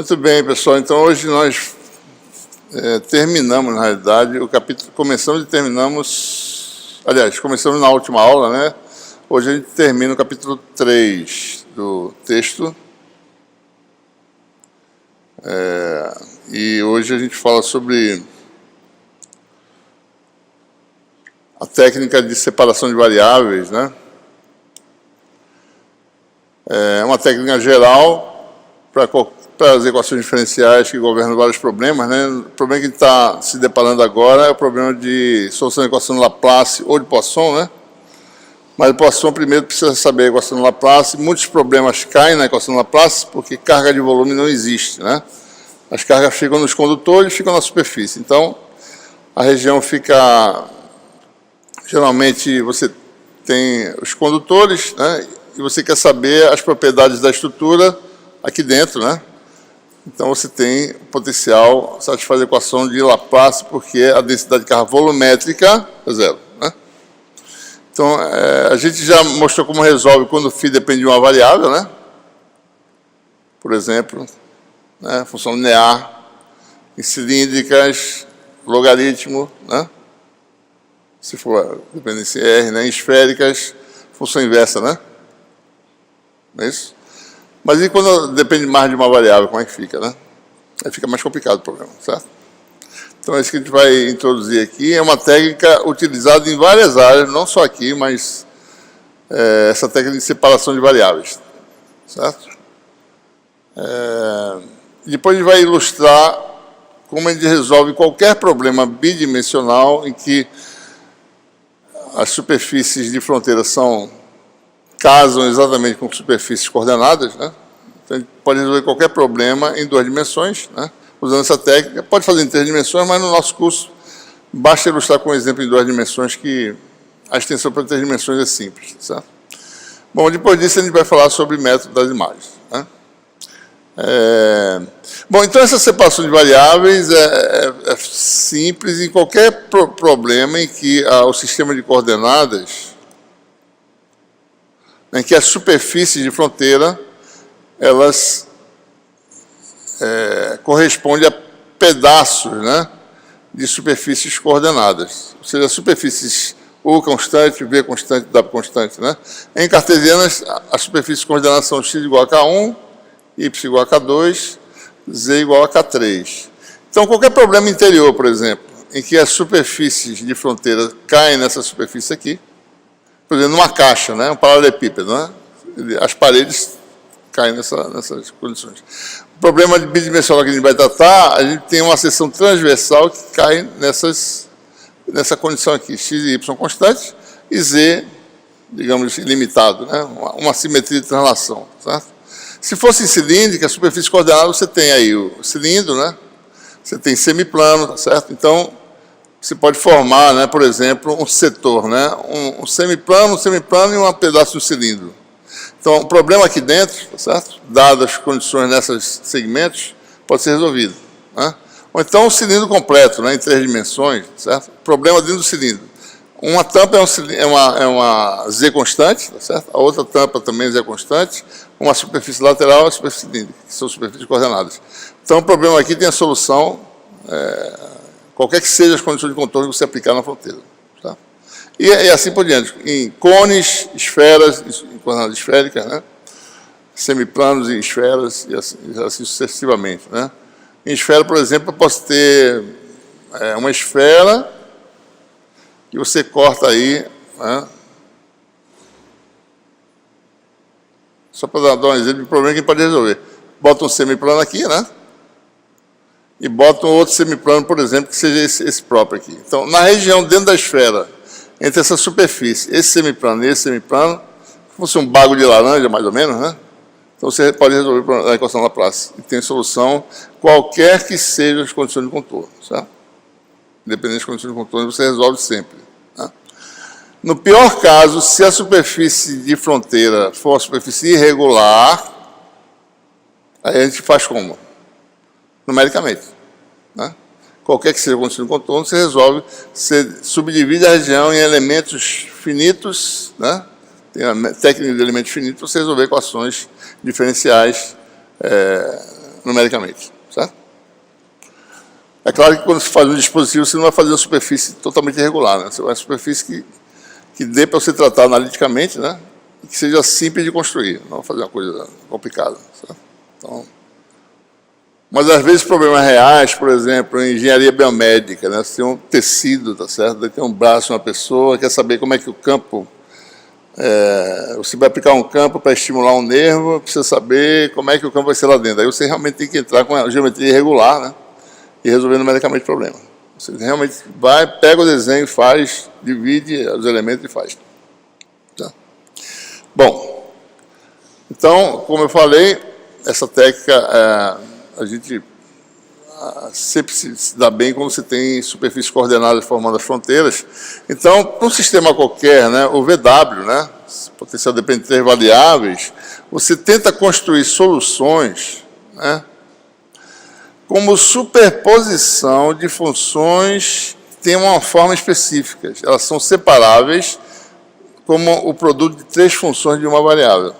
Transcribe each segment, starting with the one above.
Muito bem, pessoal. Então, hoje nós terminamos, na realidade, o capítulo... Começamos e terminamos... Aliás, começamos na última aula, né? Hoje a gente termina o capítulo 3 do texto. E hoje a gente fala sobre a técnica de separação de variáveis, né? É uma técnica geral para as equações diferenciais que governam vários problemas, né? O problema que a gente está se deparando agora é o problema de solução da equação de Laplace ou de Poisson, né? Mas o Poisson primeiro precisa saber a equação de Laplace. Muitos problemas caem na equação de Laplace porque carga de volume não existe, né? As cargas ficam nos condutores e ficam na superfície. Então, a região fica... Geralmente, você tem os condutores, né? E você quer saber as propriedades da estrutura aqui dentro, né? Então, você tem o potencial de satisfazer a equação de Laplace, porque a densidade de carga volumétrica é zero, né? Então, a gente já mostrou como resolve quando o φ depende de uma variável, né? Por exemplo, né? Função linear, em cilíndricas, logaritmo, né? Se for dependência R, né? Em esféricas, função inversa, né? Não é isso? Mas e quando depende mais de uma variável, como é que fica, né? Aí fica mais complicado o problema, certo? Então, isso que a gente vai introduzir aqui é uma técnica utilizada em várias áreas, não só aqui, mas essa técnica de separação de variáveis, certo? Depois a gente vai ilustrar como a gente resolve qualquer problema bidimensional em que as superfícies de fronteira casam exatamente com superfícies coordenadas, né? Então, a gente pode resolver qualquer problema em duas dimensões, né? Usando essa técnica. Pode fazer em três dimensões, mas no nosso curso basta ilustrar com um exemplo em duas dimensões que a extensão para três dimensões é simples, certo? Bom, depois disso a gente vai falar sobre o método das imagens, né? Bom, então essa separação de variáveis é simples em qualquer problema em que o sistema de coordenadas, em que as superfícies de fronteira, elas correspondem a pedaços, né, de superfícies coordenadas. Ou seja, superfícies U constante, V constante, W constante, né? Em cartesianas, as superfícies coordenadas são x igual a K1, y igual a K2, z igual a K3. Então, qualquer problema interior, por exemplo, em que as superfícies de fronteira caem nessa superfície aqui, por exemplo, numa caixa, né, um paralelepípedo, né, as paredes caem nessas condições. O problema de bidimensional que a gente vai tratar, a gente tem uma seção transversal que cai nessa condição aqui, x e y constantes, e z, digamos, ilimitado, né, uma simetria de translação, certo? Se fosse cilíndrica, a superfície coordenada, você tem aí o cilindro, né? Você tem semiplano, tá certo? Então, você pode formar, né, por exemplo, um setor, né? Um semiplano e um pedaço de cilindro. Então, o problema aqui dentro, tá certo? Dadas as condições nesses segmentos, pode ser resolvido, né? Ou então, um cilindro completo, né, em três dimensões, certo? Problema dentro do cilindro. Uma tampa é uma Z constante, tá certo? A outra tampa também é Z constante. Uma superfície lateral e uma superfície cilíndrica, que são superfícies coordenadas. Então, o problema aqui tem a solução, qualquer que seja as condições de contorno que você aplicar na fronteira. Tá? E assim por diante. Em cones, esferas, em coordenadas esféricas, né? Semiplanos em esferas, e assim sucessivamente. Né? Em esfera, por exemplo, eu posso ter uma esfera que você corta aí, né? Só para dar um exemplo de problema que a gente pode resolver. Bota um semiplano aqui, né? E bota um outro semiplano, por exemplo, que seja esse próprio aqui. Então, na região dentro da esfera, entre essa superfície, esse semiplano e esse semiplano, se fosse um bago de laranja, mais ou menos, né? Então, você pode resolver a equação Laplace. E tem solução qualquer que seja as condições de contorno, certo? Independente das condições de contorno, você resolve sempre. Né? No pior caso, se a superfície de fronteira for uma superfície irregular, aí a gente faz como? Numericamente. Né? Qualquer que seja a condição de contorno, você resolve, você subdivide a região em elementos finitos, né? Tem a técnica de elementos finitos, você resolver equações diferenciais numericamente, certo? É claro que quando se faz um dispositivo, você não vai fazer uma superfície totalmente irregular, né? Você vai uma superfície que dê para você tratar analiticamente, né? E que seja simples de construir, não fazer uma coisa complicada, certo? Então, mas às vezes problemas reais, por exemplo, em engenharia biomédica, né? Você tem um tecido, tá certo? Daí tem um braço de uma pessoa, quer saber como é que o campo... você vai aplicar um campo para estimular um nervo, precisa saber como é que o campo vai ser lá dentro. Aí você realmente tem que entrar com a geometria irregular, né? E resolver numericamente o problema. Você realmente vai, pega o desenho, faz, divide os elementos e faz. Tá? Bom, então, como eu falei, essa técnica, a gente sempre se dá bem quando você tem superfícies coordenadas formando as fronteiras. Então, para um sistema qualquer, né, o VW, né, potencial depende de 3 variáveis, você tenta construir soluções, né, como superposição de funções que têm uma forma específica. Elas são separáveis como o produto de 3 funções de uma variável,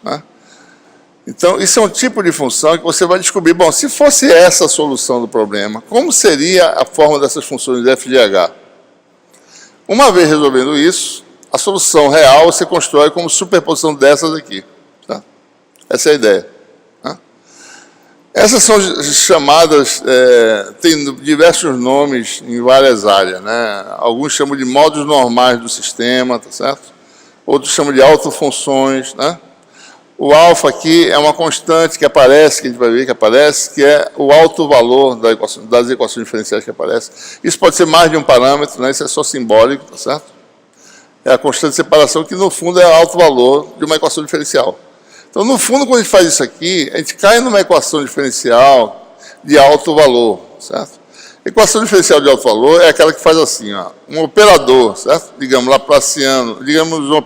né? Então, isso é um tipo de função que você vai descobrir, bom, se fosse essa a solução do problema, como seria a forma dessas funções de f de h? Uma vez resolvendo isso, a solução real você constrói como superposição dessas aqui. Tá? Essa é a ideia. Tá? Essas são chamadas, tem diversos nomes em várias áreas, né? Alguns chamam de modos normais do sistema, tá certo? Outros chamam de autofunções, né? O alfa aqui é uma constante que aparece, que a gente vai ver que aparece, que é o alto valor das equações diferenciais que aparece. Isso pode ser mais de um parâmetro, né? Isso é só simbólico, tá certo? É a constante de separação, que no fundo é o alto valor de uma equação diferencial. Então, no fundo, quando a gente faz isso aqui, a gente cai numa equação diferencial de alto valor, certo? Equação diferencial de alto valor é aquela que faz assim, ó, um operador, certo? Digamos, laplaciano, digamos um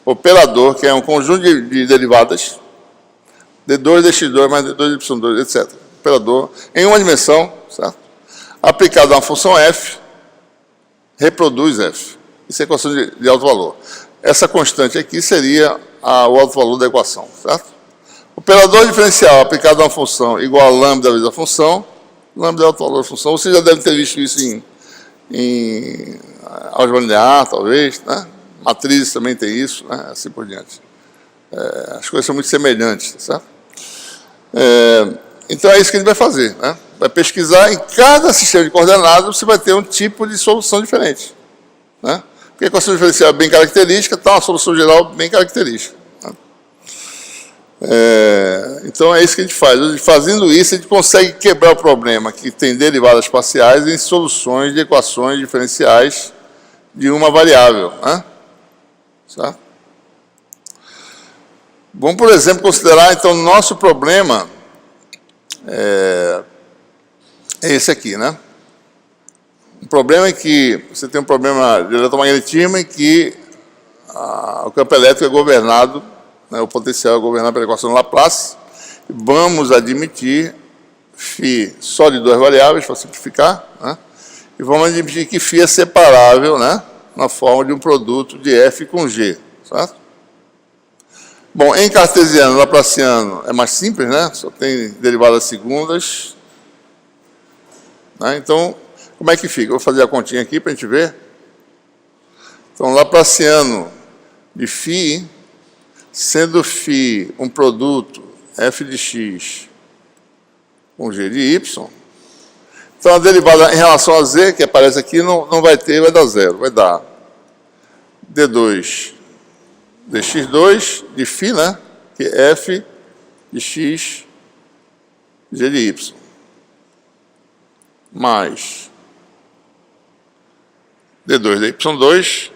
operador, que é um conjunto de derivadas, D2, dx2 mais D2, y2, etc. Operador em uma dimensão, certo? Aplicado a uma função f, reproduz f. Isso é equação de alto valor. Essa constante aqui seria o alto valor da equação, certo? Operador diferencial aplicado a uma função igual a lambda vezes a função, lambda é o alto valor da função. Você já deve ter visto isso em álgebra linear, talvez, né? Matrizes também tem isso, né? Assim por diante. As coisas são muito semelhantes, certo? Então é isso que a gente vai fazer, né? Vai pesquisar em cada sistema de coordenadas, você vai ter um tipo de solução diferente, né? Porque a equação diferencial é bem característica, está uma solução geral bem característica, né? Então é isso que a gente faz. Fazendo isso, a gente consegue quebrar o problema que tem derivadas parciais em soluções de equações diferenciais de uma variável, né? Certo? Vamos, por exemplo, considerar, então, o nosso problema é esse aqui, né? O problema é que você tem um problema de eletromagnetismo em que o campo elétrico é governado, né, o potencial é governado pela equação de Laplace. Vamos admitir φ só de 2 variáveis, para simplificar, né? E vamos admitir que φ é separável, né, na forma de um produto de f com g, certo? Bom, em cartesiano, laplaciano é mais simples, né? Só tem derivadas segundas, né? Então, como é que fica? Eu vou fazer a continha aqui para a gente ver. Então, laplaciano de φ, sendo φ um produto f de x com g de y, então a derivada em relação a z, que aparece aqui, não vai ter, vai dar zero. Vai dar d2 dx2 de φ, né? Que é f de x g de y, mais d2 de y2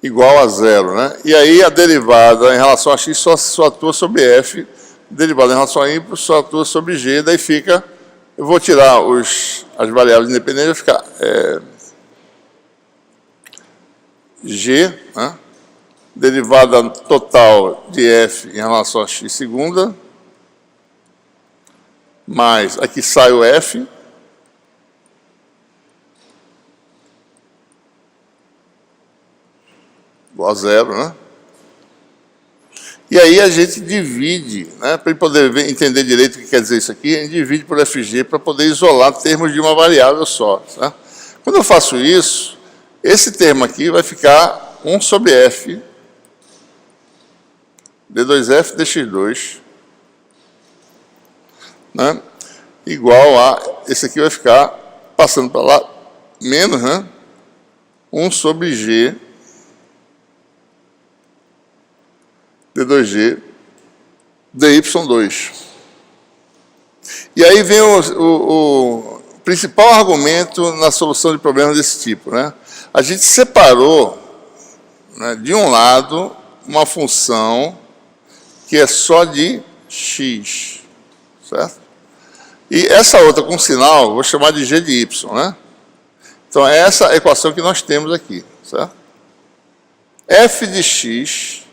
igual a zero, né? E aí a derivada em relação a x só atua sobre f, derivada em relação a y só atua sobre g, daí fica, eu vou tirar as variáveis independentes, vai ficar g, né? Derivada total de f em relação a x segunda, mais aqui sai o f, . igual a zero, né? E aí a gente divide, né, para ele poder entender direito o que quer dizer isso aqui, a gente divide por FG para poder isolar termos de uma variável só. Tá? Quando eu faço isso, esse termo aqui vai ficar 1 sobre F, D2F, dx2, né, igual a, esse aqui vai ficar, passando para lá, menos, né, 1 sobre G, D2G, dy2. E aí vem o principal argumento na solução de problemas desse tipo, né? A gente separou, né, de um lado uma função que é só de x, certo? E essa outra com sinal, vou chamar de g de y, né? Então é essa a equação que nós temos aqui, certo? F de x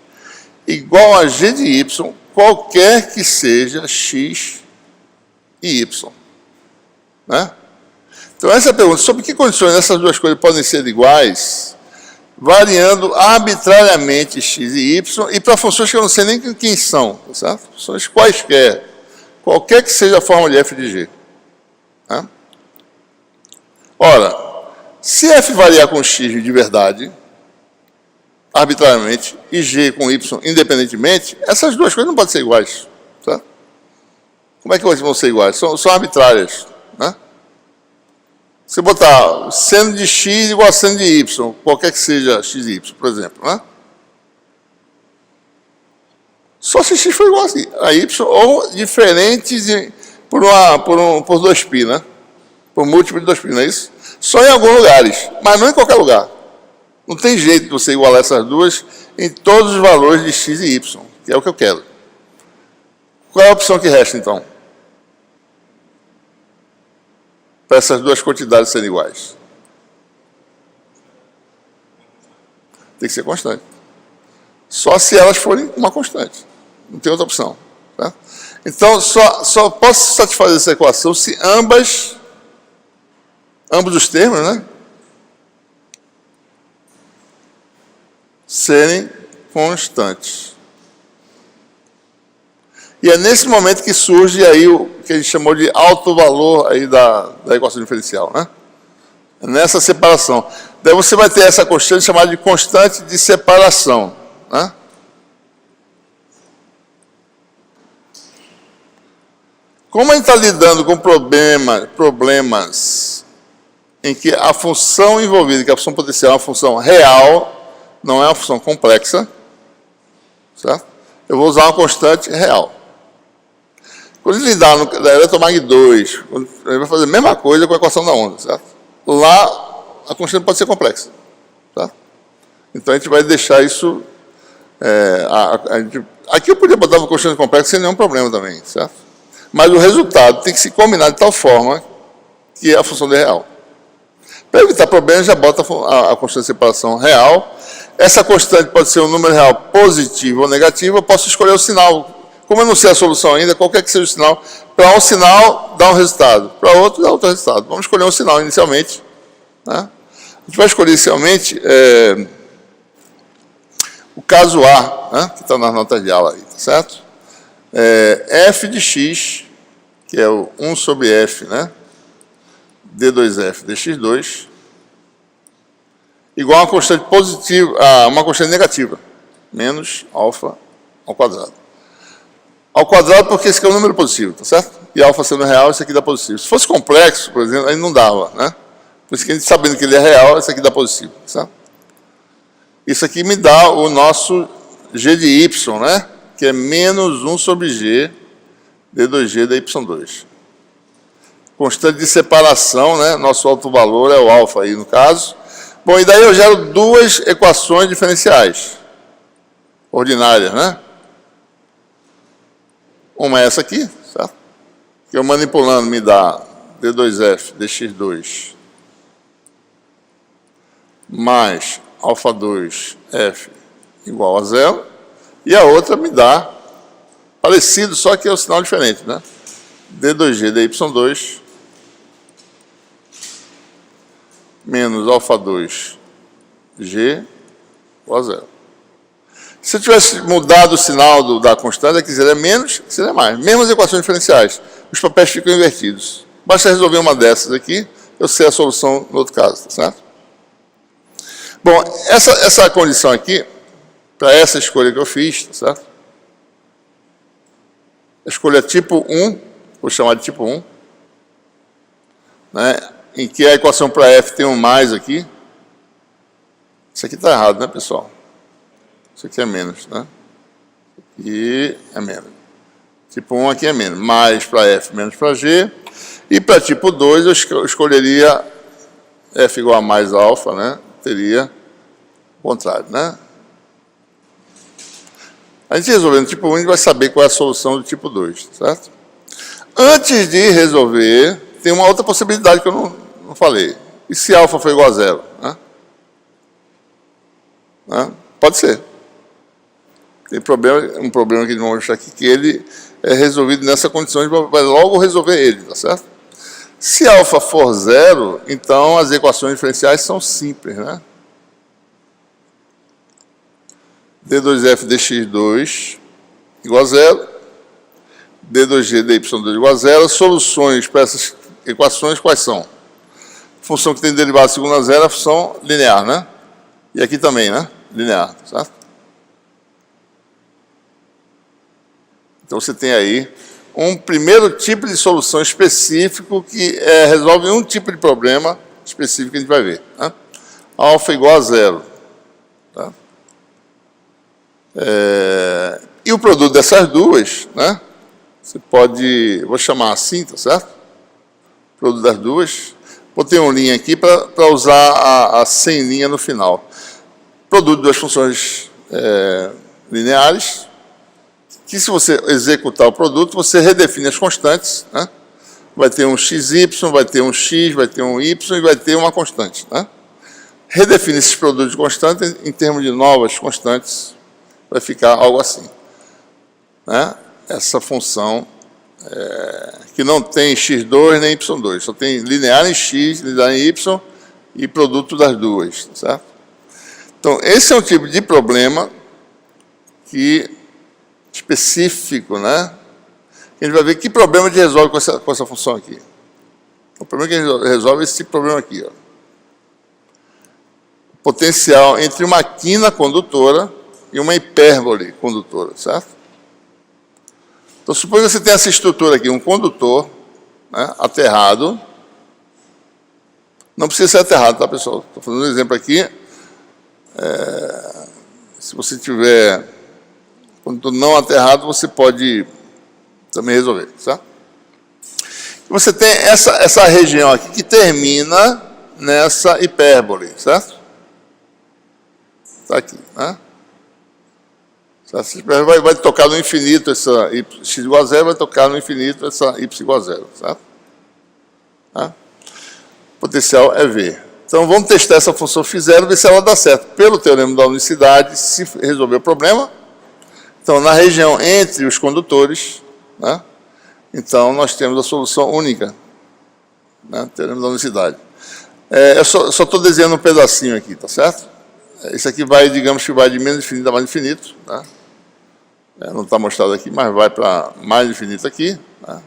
igual a g de y, qualquer que seja x e y. Né? Então, essa é a pergunta. Sob que condições essas duas coisas podem ser iguais, variando arbitrariamente x e y, e para funções que eu não sei nem quem são, certo? Funções quaisquer, qualquer que seja a forma de f de g. Né? Ora, se f variar com x de verdade, arbitrariamente, e g com y independentemente, essas duas coisas não podem ser iguais. Tá? Como é que elas vão ser iguais? São arbitrárias. Né? Se botar seno de x igual a seno de y, qualquer que seja x e y, por exemplo, né? Só se x for igual a y, ou diferentes por 2π, né? Por múltiplo de 2π, não é isso? Só em alguns lugares, mas não em qualquer lugar. Não tem jeito de você igualar essas duas em todos os valores de x e y, que é o que eu quero. Qual é a opção que resta, então? Para essas duas quantidades serem iguais? Tem que ser constante. Só se elas forem uma constante. Não tem outra opção. Tá? Então, só posso satisfazer essa equação se ambos os termos, né, serem constantes. E é nesse momento que surge aí o que a gente chamou de alto valor aí da equação diferencial, né? É nessa separação. Daí você vai ter essa constante chamada de constante de separação, né? Como a gente está lidando com problemas em que a função envolvida, que a função potencial é uma função real, não é uma função complexa, certo? Eu vou usar uma constante real. Quando ele lidar no eletromag 2, ele vai fazer a mesma coisa com a equação da onda, certo? Lá, a constante pode ser complexa, certo? Então, a gente vai deixar isso... aqui eu podia botar uma constante complexa sem nenhum problema também, certo? Mas o resultado tem que se combinar de tal forma que é a função de real. Para evitar problemas, já bota a constante de separação real. Essa constante pode ser um número real positivo ou negativo, eu posso escolher o sinal. Como eu não sei a solução ainda, qualquer que seja o sinal, para um sinal dá um resultado, para outro dá outro resultado. Vamos escolher um sinal inicialmente. Né? A gente vai escolher inicialmente o caso A, né, que está nas notas de aula aí, tá certo? F de x, que é o 1 sobre f, né? D2f dx2, igual a uma constante positiva, a uma constante negativa, menos alfa ao quadrado. Ao quadrado porque esse aqui é um número positivo, tá certo? E alfa sendo real, esse aqui dá positivo. Se fosse complexo, por exemplo, aí não dava, né? Por isso que a gente sabendo que ele é real, esse aqui dá positivo, tá certo? Isso aqui me dá o nosso g de y, né? Que é menos 1 sobre g d2g dy2. Constante de separação, né? Nosso alto valor é o alfa aí, no caso. Bom, e daí eu gero duas equações diferenciais ordinárias, né? Uma é essa aqui, certo? Que eu manipulando me dá d2f dx2 mais alfa 2 f igual a zero. E a outra me dá parecido, só que é o sinal diferente, né? d2g dy2 menos alfa 2 g igual a zero. Se eu tivesse mudado o sinal da constante, aqui seria menos, aqui seria mais. Mesmas equações diferenciais. Os papéis ficam invertidos. Basta resolver uma dessas aqui, eu sei a solução no outro caso, tá certo? Bom, essa condição aqui, para essa escolha que eu fiz, tá certo? A escolha tipo 1, vou chamar de tipo 1, né, em que a equação para f tem um mais aqui. Isso aqui está errado, né, pessoal? Isso aqui é menos, né? E é menos. Tipo 1 aqui é menos. Mais para f, menos para g. E para tipo 2, eu escolheria f igual a mais alfa, né? Teria o contrário, né? A gente resolvendo tipo 1, a gente vai saber qual é a solução do tipo 2, certo? Antes de resolver, tem uma outra possibilidade que eu não falei. E se alfa for igual a zero? Né? Pode ser. Tem um problema que nós vamos mostrar aqui, que ele é resolvido nessa condição, a gente vai logo resolver ele, tá certo? Se alfa for zero, então as equações diferenciais são simples, né? d2f dx2 igual a zero, d2g dy2 igual a zero. Soluções para essas equações quais são? Função que tem derivada segundo a zero é a função linear, né? E aqui também, né? Linear, certo? Então você tem aí um primeiro tipo de solução específico que resolve um tipo de problema específico que a gente vai ver, né? Alfa igual a zero. Tá? E o produto dessas duas, né? Você pode, vou chamar assim, tá certo? Produto das duas. Botei uma linha aqui para usar a sem linha no final. Produto de duas funções lineares, que se você executar o produto, você redefine as constantes, né? Vai ter um xy, vai ter um x, vai ter um y e vai ter uma constante, né? Redefine esses produtos de constantes em termos de novas constantes, vai ficar algo assim, né? Essa função que não tem x2 nem y2, só tem linear em x, linear em y e produto das duas, certo? Então, esse é um tipo de problema específico, né? A gente vai ver que problema a gente resolve com essa função aqui. O problema que a gente resolve é esse problema aqui, ó. Potencial entre uma quina condutora e uma hipérbole condutora, certo? Então, suponha que você tem essa estrutura aqui, um condutor, né, aterrado. Não precisa ser aterrado, tá, pessoal? Estou fazendo um exemplo aqui. Se você tiver condutor não aterrado, você pode também resolver, certo? Você tem essa região aqui que termina nessa hipérbole, certo? Está aqui, né? Vai tocar no infinito essa x igual a zero, vai tocar no infinito essa y igual a zero, certo? Tá? O potencial é V. Então, vamos testar essa função φ0, ver se ela dá certo. Pelo teorema da unicidade, se resolver o problema, então, na região entre os condutores, né, então, nós temos a solução única, né, teorema da unicidade. Eu só estou desenhando um pedacinho aqui, tá certo? Isso aqui vai, digamos que vai de menos infinito a mais infinito, né? Não está mostrado aqui, mas vai para mais infinito aqui, né?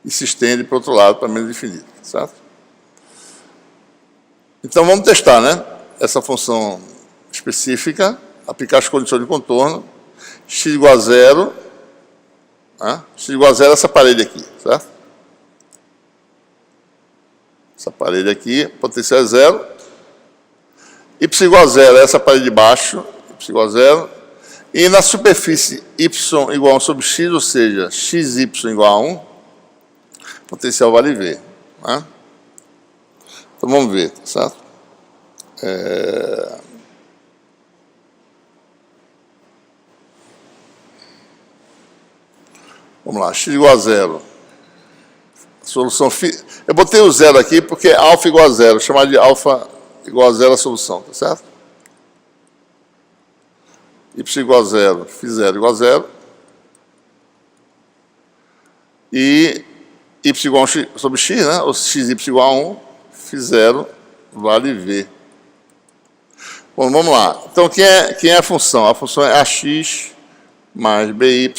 E se estende para o outro lado, para menos infinito, certo? Então, vamos testar, né? Essa função específica, aplicar as condições de contorno, x igual a zero, né? X igual a zero é essa parede aqui, certo? Essa parede aqui, potencial é zero. Y igual a zero é essa parede de baixo, y igual a zero. E na superfície y igual a 1 sobre x, ou seja, xy igual a 1, potencial vale V, né? Então, vamos ver, tá certo? Vamos lá, x igual a zero. Solução eu botei o zero aqui porque é alfa igual a zero, chamar de alfa igual a zero a solução, tá certo? Y igual a zero, φ0 igual a zero. E y igual a 1 sobre x, né? Ou xy igual a 1, φ0 vale V. Bom, vamos lá. Então, quem é a função? A função é ax mais by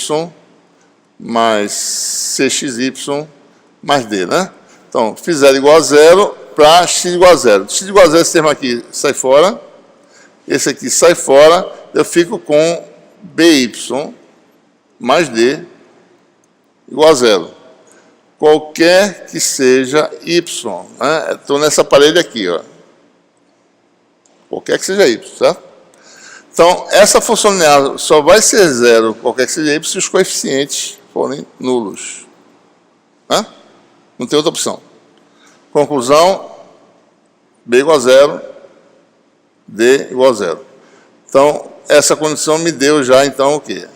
mais cxy mais d, né? Então, fiz zero igual a zero para x igual a zero. X igual a zero, esse termo aqui sai fora. Esse aqui sai fora. Eu fico com by mais d igual a zero. Qualquer que seja y. Né? Estou nessa parede aqui, ó. Qualquer que seja y, certo? Então, essa função linear só vai ser zero, qualquer que seja y, se os coeficientes forem nulos. Né? Não tem outra opção. Conclusão, b igual a zero, d igual a zero. Então, essa condição me deu já, então, o quê?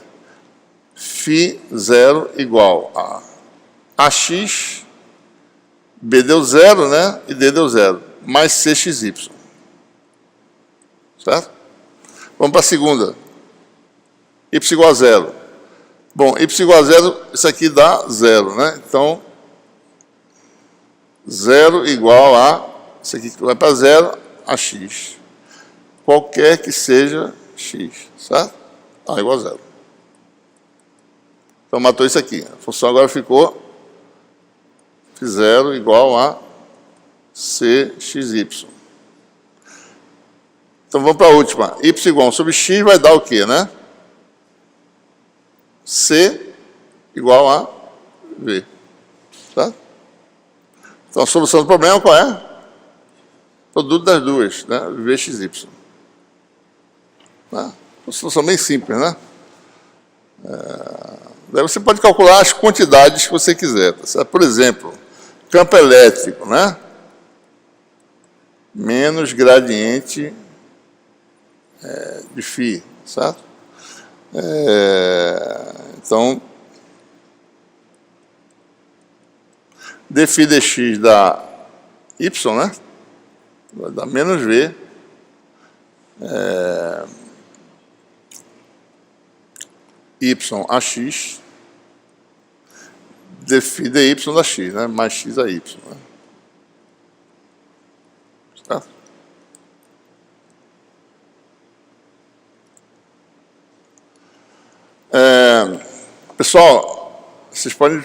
φ0 igual a ax, b deu zero, né? E d deu zero, mais cxy. Certo? Vamos para a segunda. Y igual a zero. Bom, y igual a zero, isso aqui dá zero, né? Então, zero igual a, isso aqui vai para zero, a x. Qualquer que seja x, certo? A igual a zero. Então, matou isso aqui. A função agora ficou φ0 igual a cxy. Então, vamos para a última. Y igual a 1 sobre x vai dar o quê, né? C igual a V. Tá? Então, a solução do problema qual é? Produto das duas, né? Vxy. Tá? Uma solução bem simples, né? Daí você pode calcular as quantidades que você quiser. Tá? Por exemplo, campo elétrico, né? Menos gradiente de φ, certo? Então, dφ dx dá y, né? Vai dar menos v. Y ax, dφ dy da x, né? Mais x a y. Né? Certo? Pessoal, vocês podem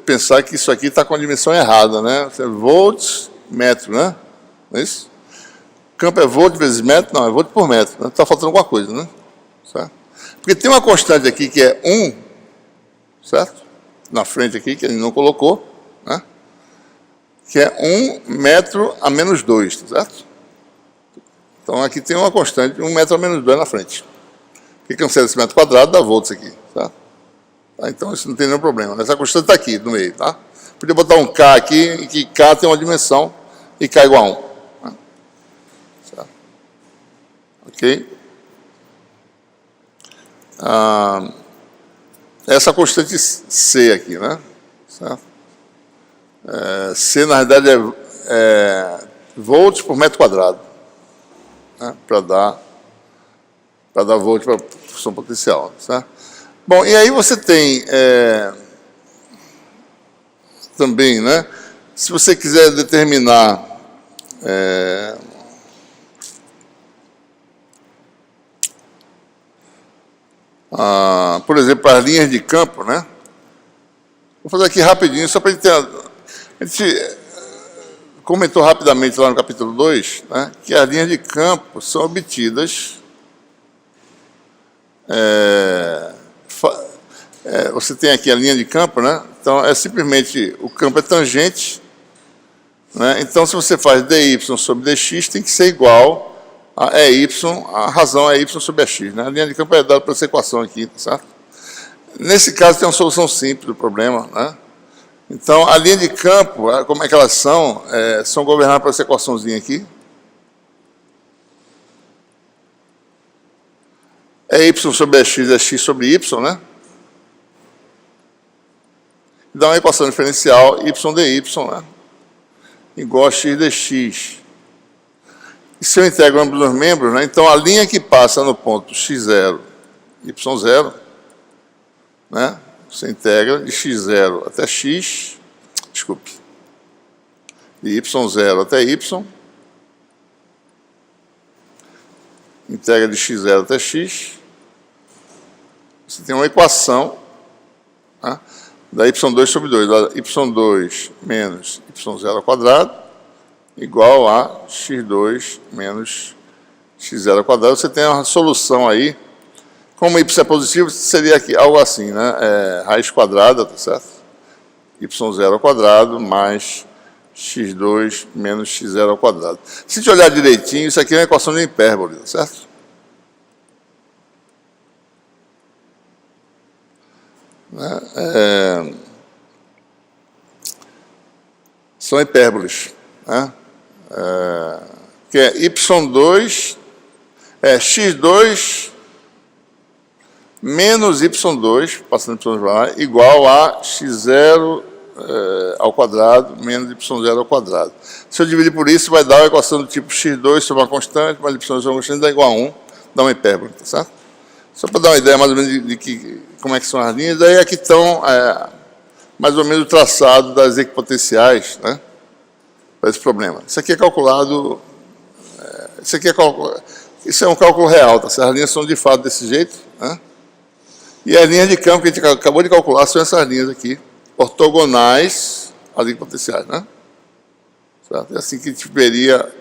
pensar que isso aqui está com a dimensão errada, né? Volts, metro, né? Não é isso? Campo é volt vezes metro? Não, é volt por metro. Está faltando alguma coisa, né? Certo? Porque tem uma constante aqui que é 1, certo? Na frente aqui, que ele não colocou, né? Que é 1 metro a menos 2, certo? Então aqui tem uma constante, 1 metro a menos 2 na frente. Que cancela esse metro quadrado, dá volts aqui, tá? Então isso não tem nenhum problema. Essa constante está aqui no meio, tá? Podia botar um K aqui, e que K tem uma dimensão e K igual a 1. Tá? Certo? Ok? Essa constante C aqui, né? Certo? C, na verdade, é volts por metro quadrado, né? Para dar volt para a função potencial, certo? Bom, e aí você tem também, né? Se você quiser determinar por exemplo, as linhas de campo, né? Vou fazer aqui rapidinho, só para a gente ter... A gente comentou rapidamente lá no capítulo 2, né, que as linhas de campo são obtidas... você tem aqui a linha de campo, né? Então, é simplesmente, o campo é tangente, né? Então, se você faz dy sobre dx, tem que ser igual a EY, a razão é y sobre x, né? A linha de campo é dada por essa equação aqui, certo? Nesse caso, tem uma solução simples do problema, né? Então, a linha de campo, como é que elas são? São governadas por essa equaçãozinha aqui. Y sobre x é x sobre y, né? Dá uma equação diferencial y dy, né? Igual a x dx. E se eu integro ambos os membros, né? Então a linha que passa no ponto x0, y0, né? Você integra de x0 até x, desculpe, de y0 até y, integra de x0 até x, você tem uma equação, tá, da y2 sobre 2, y2 menos y0 ao quadrado, igual a x2 menos x0 ao quadrado. Você tem uma solução aí, como y é positivo, seria aqui algo assim, né? Raiz quadrada, tá certo? y0 ao quadrado mais x2 menos x0 ao quadrado. Se a gente olhar direitinho, isso aqui é uma equação de hipérbole, tá certo? São hipérboles, né? Que é y2, x2 menos y2, passando y lá, igual a x0 ao quadrado menos y0 ao quadrado. Se eu dividir por isso, vai dar uma equação do tipo x2 sobre uma constante, mais y sobre uma constante, dá igual a 1, dá uma hipérbole, tá certo? Só para dar uma ideia mais ou menos de como é que são as linhas, daí aqui estão mais ou menos o traçado das equipotenciais, né, para esse problema. Isso aqui é calculado, isso é um cálculo real, tá certo? As linhas são de fato desse jeito, né? E as linhas de campo que a gente acabou de calcular são essas linhas aqui, ortogonais às equipotenciais, né? Certo? É assim que a gente veria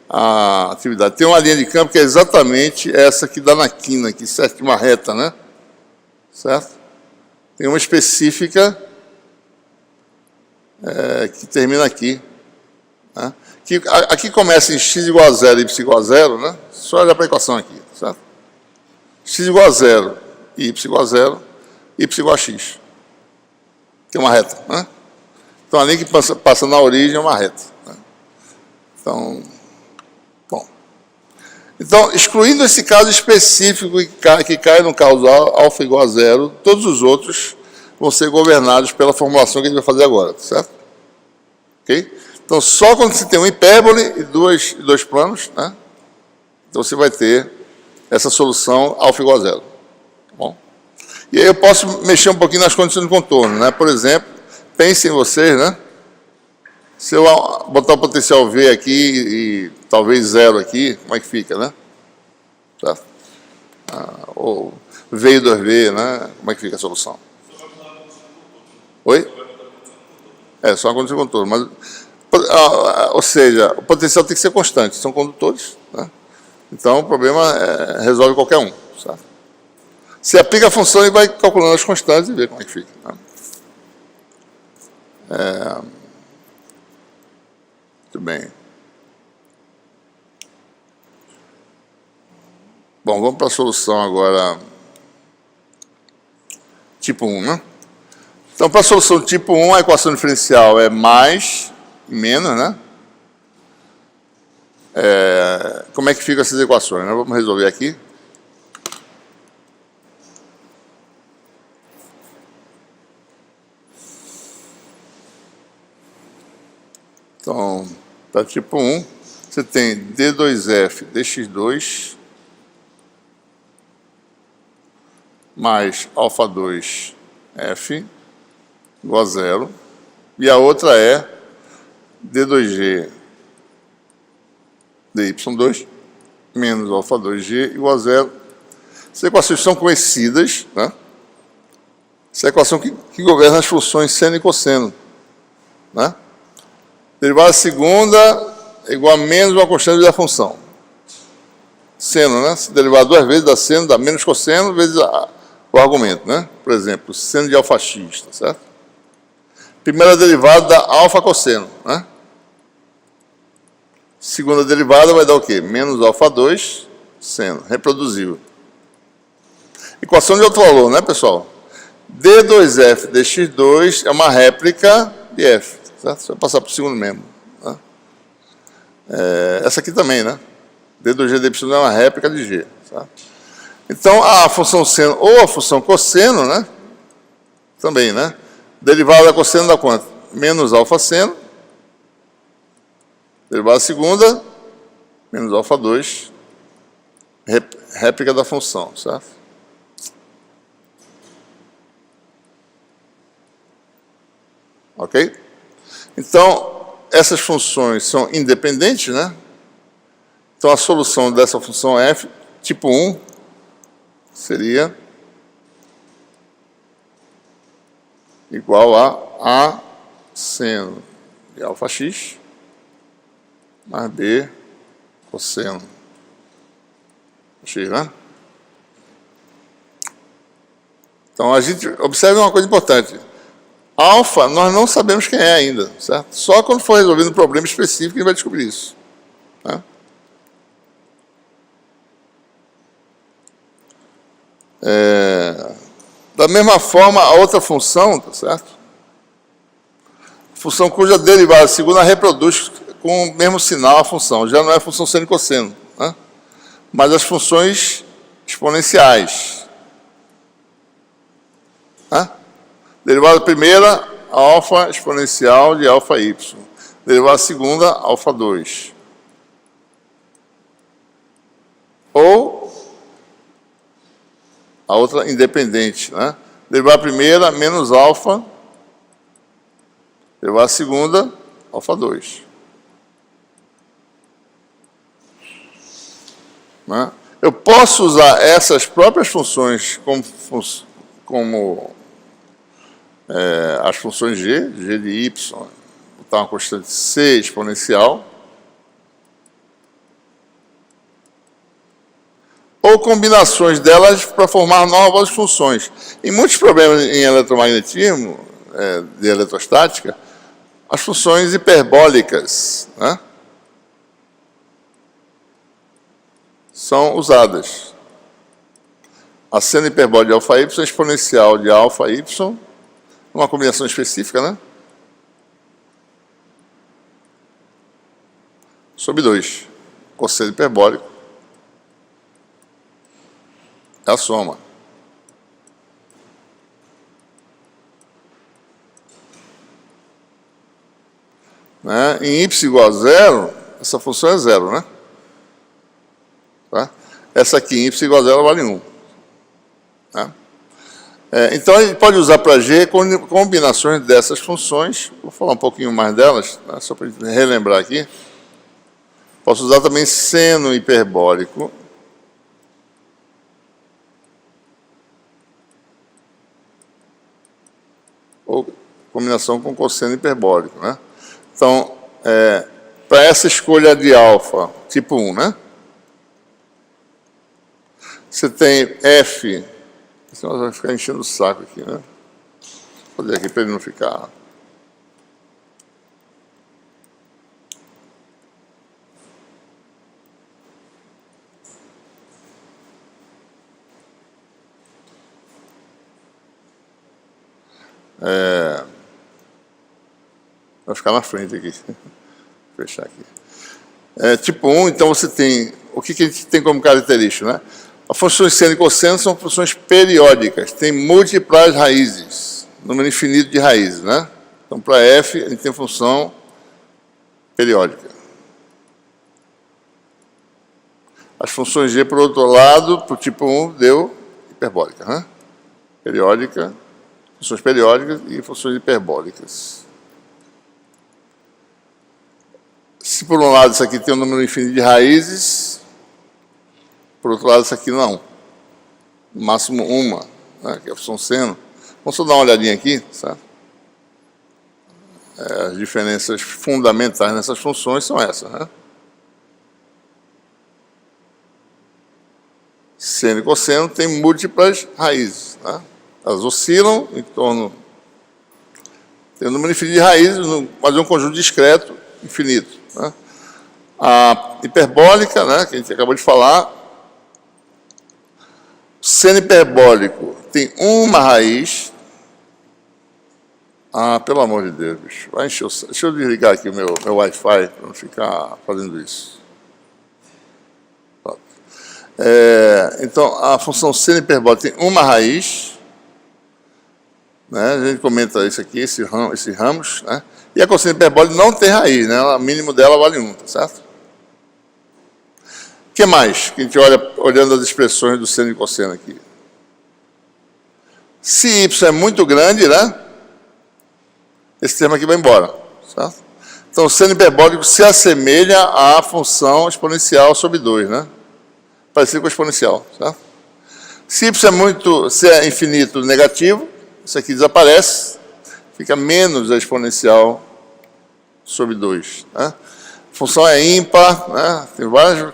a atividade. Tem uma linha de campo que é exatamente essa que dá na quina, que serve uma reta, né? Certo? Tem uma específica que termina aqui, né? Que aqui começa em x igual a 0 e y igual a 0, né? Só olhar para a equação aqui, certo? X igual a 0 e y igual a 0, y igual a x. Que é uma reta, né? Então, a linha que passa na origem é uma reta, né? Então, bom. Então, excluindo esse caso específico que cai no caso alfa igual a 0, todos os outros vão ser governados pela formulação que a gente vai fazer agora, certo? Ok? Então, só quando você tem uma hipérbole e dois planos, né? Então, você vai ter essa solução alfa igual a 0. Tá bom? E aí eu posso mexer um pouquinho nas condições de contorno, né? Por exemplo, pensem vocês, né? Se eu botar o potencial V aqui e talvez 0 aqui, como é que fica, né? Tá? Ou V e 2V, né? Como é que fica a solução? Oi? Só uma condição de contorno. Mas, ou seja, o potencial tem que ser constante, são condutores, né? Então, o problema resolve qualquer um, certo? Você aplica a função e vai calculando as constantes e vê como é que fica, né? Muito bem. Bom, vamos para a solução agora tipo 1, né? Então, para a solução tipo 1, a equação diferencial é mais e menos, né? Como é que ficam essas equações, né? Vamos resolver aqui. Então, para tipo 1, você tem D2F dx2 mais alfa 2F igual a 0. E a outra é D2G dy2 menos alfa 2G igual a 0. Essas equações são conhecidas, né? Essa é a equação que governa as funções seno e cosseno, né? Derivada segunda é igual a menos uma constante da função. Seno, né? Se derivar duas vezes dá seno, dá menos cosseno, vezes o argumento, né? Por exemplo, seno de alfa x, tá certo? Primeira derivada dá alfa cosseno, né? Segunda derivada vai dar o quê? Menos alfa 2 seno, reproduzível. Equação de outro valor, né, pessoal? D2F dx2 é uma réplica de F, certo? Você vai passar para o segundo membro, né? Essa aqui também, né? D2G dy é uma réplica de G, certo? Então, a função seno ou a função cosseno, né? Também, né? Derivada da cosseno dá quanto? Menos alfa seno. Derivada segunda, menos alfa 2, réplica da função, certo? Ok? Então, essas funções são independentes, né? Então, a solução dessa função f Tipo 1 seria igual a seno de alfa x mais b cosseno x, né? Então, a gente observa uma coisa importante. Alfa, nós não sabemos quem é ainda, certo? Só quando for resolvendo um problema específico a gente vai descobrir isso. Né? Da mesma forma, a outra função, tá certo? Função cuja derivada segunda reproduz com o mesmo sinal a função. Já não é a função seno e cosseno, né? Mas as funções exponenciais. Né? Derivada primeira, alfa exponencial de alfa y. Derivada segunda, alfa 2. Ou a outra independente, né? Derivada primeira, menos alfa. Derivada segunda, alfa 2. Né? Eu posso usar essas próprias funções como as funções g de y, botar uma constante c exponencial, ou combinações delas para formar novas funções. Em muitos problemas em eletromagnetismo, de eletrostática, as funções hiperbólicas, né, são usadas. A seno hiperbólica de alfa y exponencial de alfa y, uma combinação específica, né? Sobre 2. Cosseno hiperbólico é a soma. Né? Em y igual a zero, essa função é zero, né? Tá? Essa aqui, em y igual a zero, vale 1. Tá? Então, a gente pode usar para G combinações dessas funções. Vou falar um pouquinho mais delas, tá? Só para relembrar aqui. Posso usar também seno hiperbólico. Ou combinação com cosseno hiperbólico, né? Então, para essa escolha de alfa, tipo 1, né? Você tem F... Senão vai ficar enchendo o saco aqui, né? Vou fazer aqui para ele não ficar... Vai ficar na frente aqui. Vou fechar aqui. Tipo 1, então você tem... O que a gente tem como característica, né? As funções seno e cosseno são funções periódicas, tem múltiplas raízes, número infinito de raízes, né? Então, para f, a gente tem função periódica. As funções g, por outro lado, para o tipo 1, deu hiperbólica, né? Periódica, funções periódicas e funções hiperbólicas. Se por um lado isso aqui tem um número infinito de raízes, por outro lado, isso aqui não. No máximo uma, né, que é a função seno. Vamos só dar uma olhadinha aqui, certo? As diferenças fundamentais nessas funções são essas, né? Seno e cosseno têm múltiplas raízes, né? Elas oscilam em torno... Tem um número infinito de raízes, mas é um conjunto discreto infinito, né? A hiperbólica, né, que a gente acabou de falar, seno hiperbólico tem uma raiz. Pelo amor de Deus, bicho. Vai encher o... Deixa eu desligar aqui o meu Wi-Fi para não ficar fazendo isso. Então, a função seno hiperbólica tem uma raiz. Né? A gente comenta isso aqui, esse ramos. Né? E a cosseno hiperbólica não tem raiz, né? O mínimo dela vale 1, tá certo? O que mais que a gente olha olhando as expressões do seno e cosseno aqui? Se y é muito grande, né? Esse termo aqui vai embora, certo? Então, o seno hiperbólico se assemelha à função exponencial sobre 2, né? parecido com a exponencial, certo? Se é infinito negativo, isso aqui desaparece, fica menos a exponencial sobre 2. Né? A função é ímpar, né? Tem várias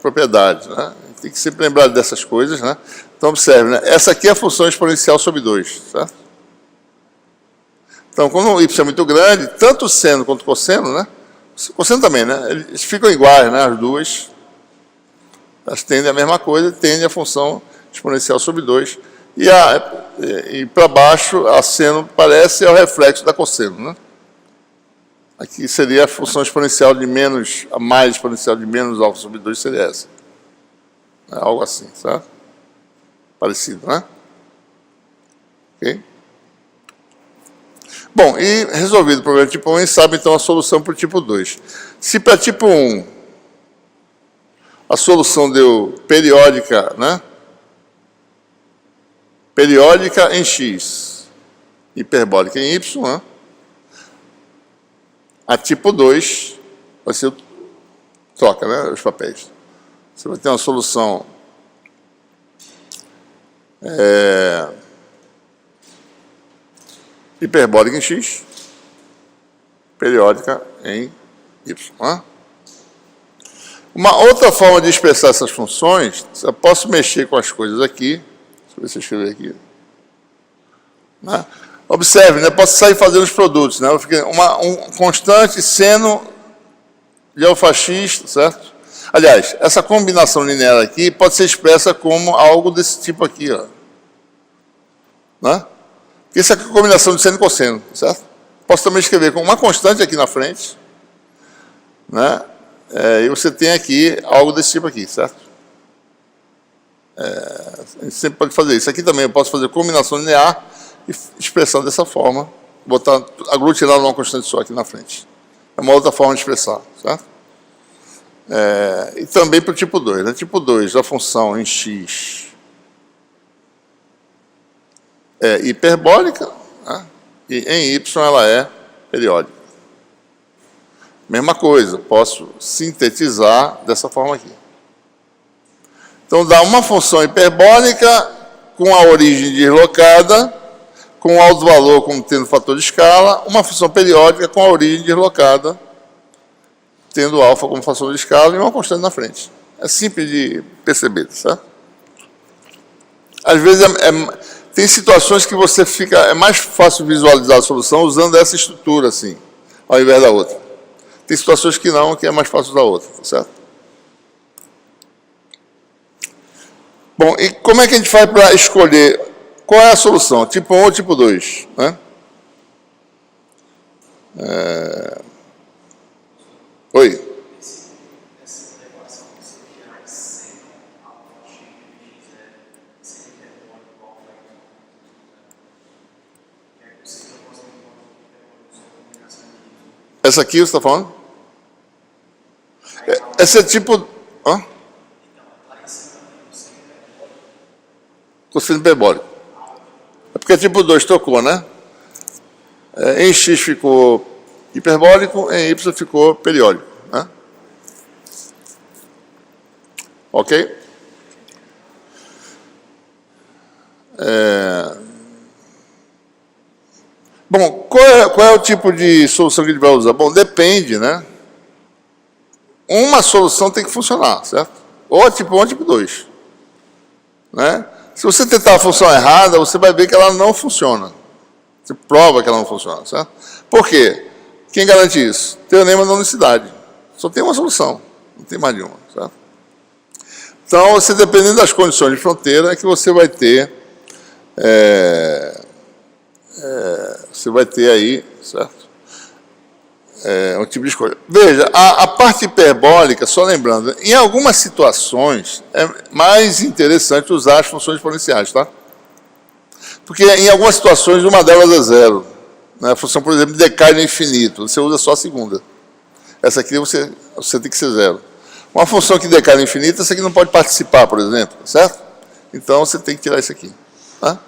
propriedades. Né? Tem que sempre lembrar dessas coisas. Né? Então, observe, né? Essa aqui é a função exponencial sobre 2. Certo? Então, quando o y é muito grande, tanto o seno quanto o cosseno, né? O cosseno também, né? Eles ficam iguais, né? As duas. Elas tendem a mesma coisa, tendem a função exponencial sobre 2. E para baixo, a seno parece o reflexo da cosseno. Né? Aqui seria a função exponencial de menos, a mais exponencial de menos alfa sobre 2 seria essa. É algo assim, certo? Parecido, né? Ok? Bom, e resolvido o problema tipo 1, a gente sabe então a solução para o tipo 2. Se para tipo 1 a solução deu periódica, né? Periódica em x, hiperbólica em y, né? A tipo 2 vai ser, troca, né, os papéis. Você vai ter uma solução hiperbólica em x, periódica em y. Né? Uma outra forma de expressar essas funções, eu posso mexer com as coisas aqui. Deixa eu ver se eu escrever aqui. Né? Observe, né? Posso sair fazendo os produtos. Né? Um constante seno de alfa x, certo? Aliás, essa combinação linear aqui pode ser expressa como algo desse tipo aqui. Ó. Né? Isso aqui é a combinação de seno e cosseno, certo? Posso também escrever com uma constante aqui na frente. Né? E você tem aqui algo desse tipo aqui, certo? A gente sempre pode fazer isso. Aqui também eu posso fazer combinação linear e expressar dessa forma, botar aglutinar numa constante só aqui na frente. É uma outra forma de expressar, certo? E também para o tipo 2. Né? Tipo 2, a função em x é hiperbólica, né? E em y ela é periódica. Mesma coisa, posso sintetizar dessa forma aqui. Então, dá uma função hiperbólica com a origem deslocada, com alto valor como tendo fator de escala, uma função periódica com a origem deslocada, tendo alfa como fator de escala e uma constante na frente. É simples de perceber, certo? Às vezes, tem situações que você é mais fácil visualizar a solução usando essa estrutura assim, ao invés da outra. Tem situações que não, que é mais fácil usar outra, certo? Bom, e como é que a gente faz para escolher qual é a solução? Tipo 1 ou tipo 2? Né? Oi? Essa aqui você está falando? Esse é tipo... Hã? Cosseno hiperbólico. É porque tipo 2 trocou, né? Em x ficou hiperbólico, em y ficou periódico. Né? Ok? Bom, qual é o tipo de solução que a gente vai usar? Bom, depende, né? Uma solução tem que funcionar, certo? Ou tipo 1 ou tipo 2. Né? Se você tentar a função errada, você vai ver que ela não funciona. Você prova que ela não funciona, certo? Por quê? Quem garante isso? Teorema da unicidade. Só tem uma solução, não tem mais nenhuma, certo? Então, você, dependendo das condições de fronteira, é que você vai ter... você vai ter aí, certo? Um tipo de escolha. Veja, a parte hiperbólica, só lembrando, em algumas situações é mais interessante usar as funções exponenciais, tá? Porque em algumas situações uma delas é zero. Né? A função, por exemplo, decai no infinito, você usa só a segunda. Essa aqui você tem que ser zero. Uma função que decai no infinito, essa aqui não pode participar, por exemplo, certo? Então você tem que tirar isso aqui. Tá?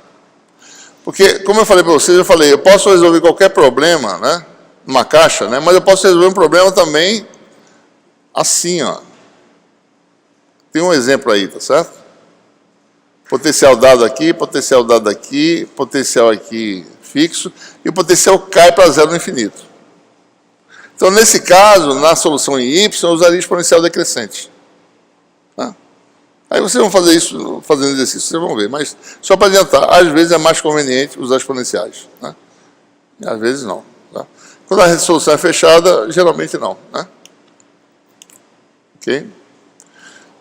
Porque, como eu falei para vocês, eu posso resolver qualquer problema, né? Numa caixa, né? Mas eu posso resolver um problema também assim, ó. Tem um exemplo aí, tá certo? Potencial dado aqui, potencial aqui fixo, e o potencial cai para zero no infinito. Então, nesse caso, na solução em y, eu usaria exponencial decrescente. Tá? Aí vocês vão fazer isso fazendo exercício, vocês vão ver. Mas, só para adiantar, às vezes é mais conveniente usar exponenciais. Né? E às vezes não. Tá? Quando a solução é fechada, geralmente não. Né? Ok?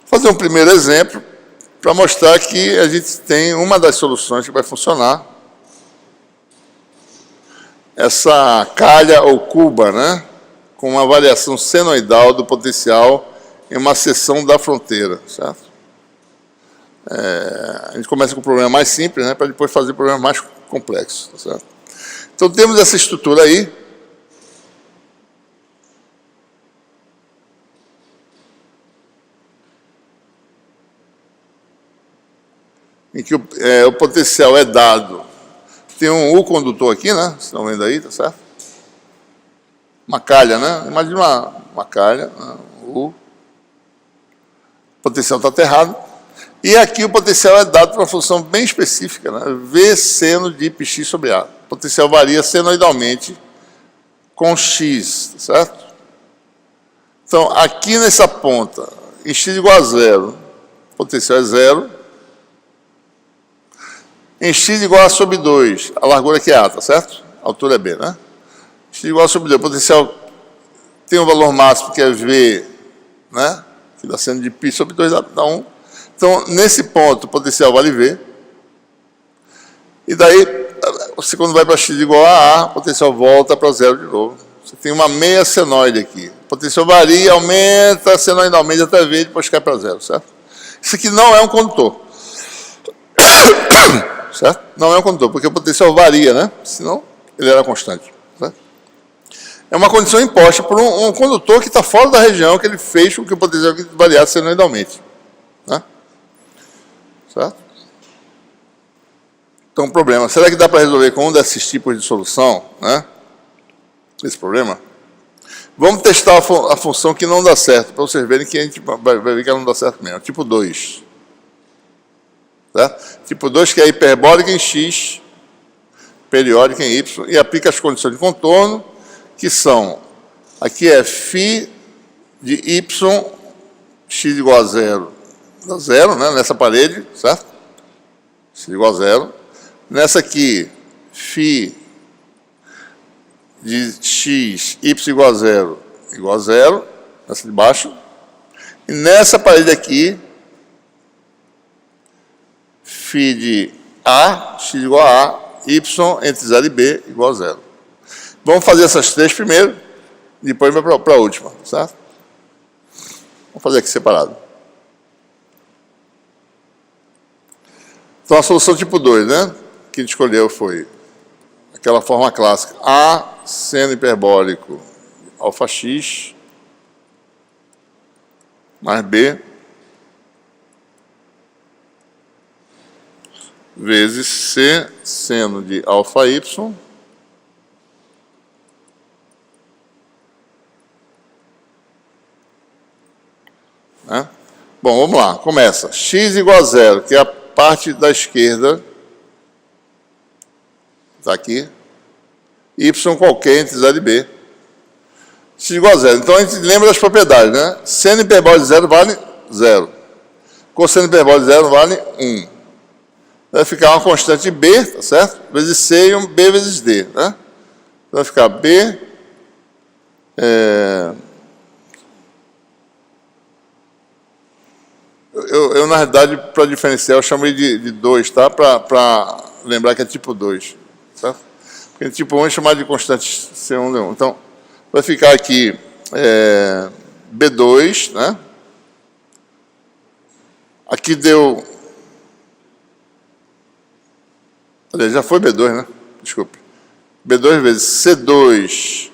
Vou fazer um primeiro exemplo para mostrar que a gente tem uma das soluções que vai funcionar. Essa calha ou cuba, né? Com uma variação senoidal do potencial em uma seção da fronteira, certo? A gente começa com um problema mais simples, né? Para depois fazer problemas mais complexos, certo? Então, temos essa estrutura aí. Em que o potencial é dado. Tem um U condutor aqui, né? Vocês estão vendo aí, tá certo? Uma calha, né? Imagina uma calha, né? U. O potencial está aterrado. E aqui o potencial é dado para uma função bem específica, né? V seno de πx sobre A. O potencial varia senoidalmente com x, tá certo? Então, aqui nessa ponta, em x igual a zero, o potencial é zero. Em x igual a sobre 2, a largura aqui é A, tá certo? A altura é B, né? X igual a sobre 2, o potencial tem um valor máximo que é V, né? Que dá seno de π sobre 2 dá 1. Então, nesse ponto, o potencial vale V. E daí, você quando vai para x igual a A, o potencial volta para zero de novo. Você tem uma meia senoide aqui. O potencial varia, aumenta senoidalmente até V e depois cai para zero, certo? Isso aqui não é um condutor. Certo? Não é um condutor, porque o potencial varia, né? Senão, ele era constante. Certo? É uma condição imposta por um condutor que está fora da região que ele fez com que o potencial variasse senoidalmente. Né? Certo? Então, problema. Será que dá para resolver com um desses tipos de solução, né? Esse problema? Vamos testar a função que não dá certo, para vocês verem que a gente vai ver que ela não dá certo mesmo. Tipo 2. Tá? Tipo 2, que é hiperbólica em x, periódica em y, e aplica as condições de contorno, que são, aqui é φ de y, x igual a zero, dá zero, né, nessa parede, certo? X igual a zero. Nessa aqui, φ de x, y igual a zero, nessa de baixo. E nessa parede aqui, φ de A, x igual a A, y entre 0 e B igual a zero. Vamos fazer essas três primeiro, depois vai para a última, certo? Vamos fazer aqui separado. Então, a solução tipo 2, né? Que a gente escolheu foi aquela forma clássica. A seno hiperbólico alfa x mais B vezes C seno de alfa y né? Bom, vamos lá, começa. X igual a zero, que é a parte da esquerda, está aqui, y qualquer entre 0 e B. X igual a zero. Então, a gente lembra das propriedades, né? Seno hiperbólico de zero vale 0. Cosseno hiperbólico de zero vale 1. Vai ficar uma constante B, tá certo? Vezes C e um B vezes D, né? Vai ficar B... Eu, na realidade, para diferenciar, eu chamei de 2, tá? Para lembrar que é tipo 2, certo? Porque tipo 1 é chamado de constante C1, D1. Então, vai ficar aqui B2, né? Aqui deu... Aliás, já foi B2, né? Desculpe. B2 vezes C2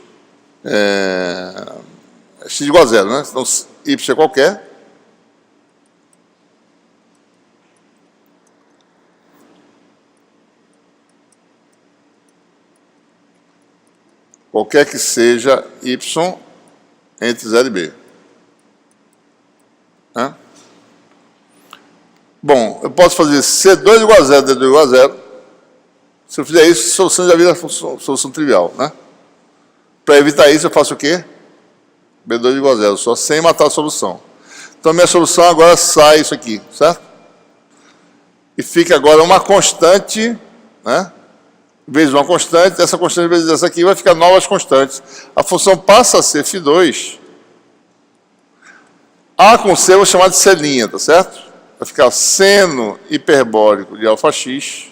x igual a zero, né? Então, y é qualquer. Qualquer que seja y entre 0 e B. Né? posso fazer C2 igual a zero, D2 igual a zero. Se eu fizer isso, a solução já vira solução trivial, né? Para evitar isso, eu faço o quê? B2 igual a zero, só sem matar a solução. Então, minha solução agora sai isso aqui, certo? E fica agora uma constante, né? Vezes uma constante, essa constante vezes essa aqui vai ficar novas constantes. A função passa a ser φ2. A com C eu vou chamar de C', tá certo? Vai ficar seno hiperbólico de αx.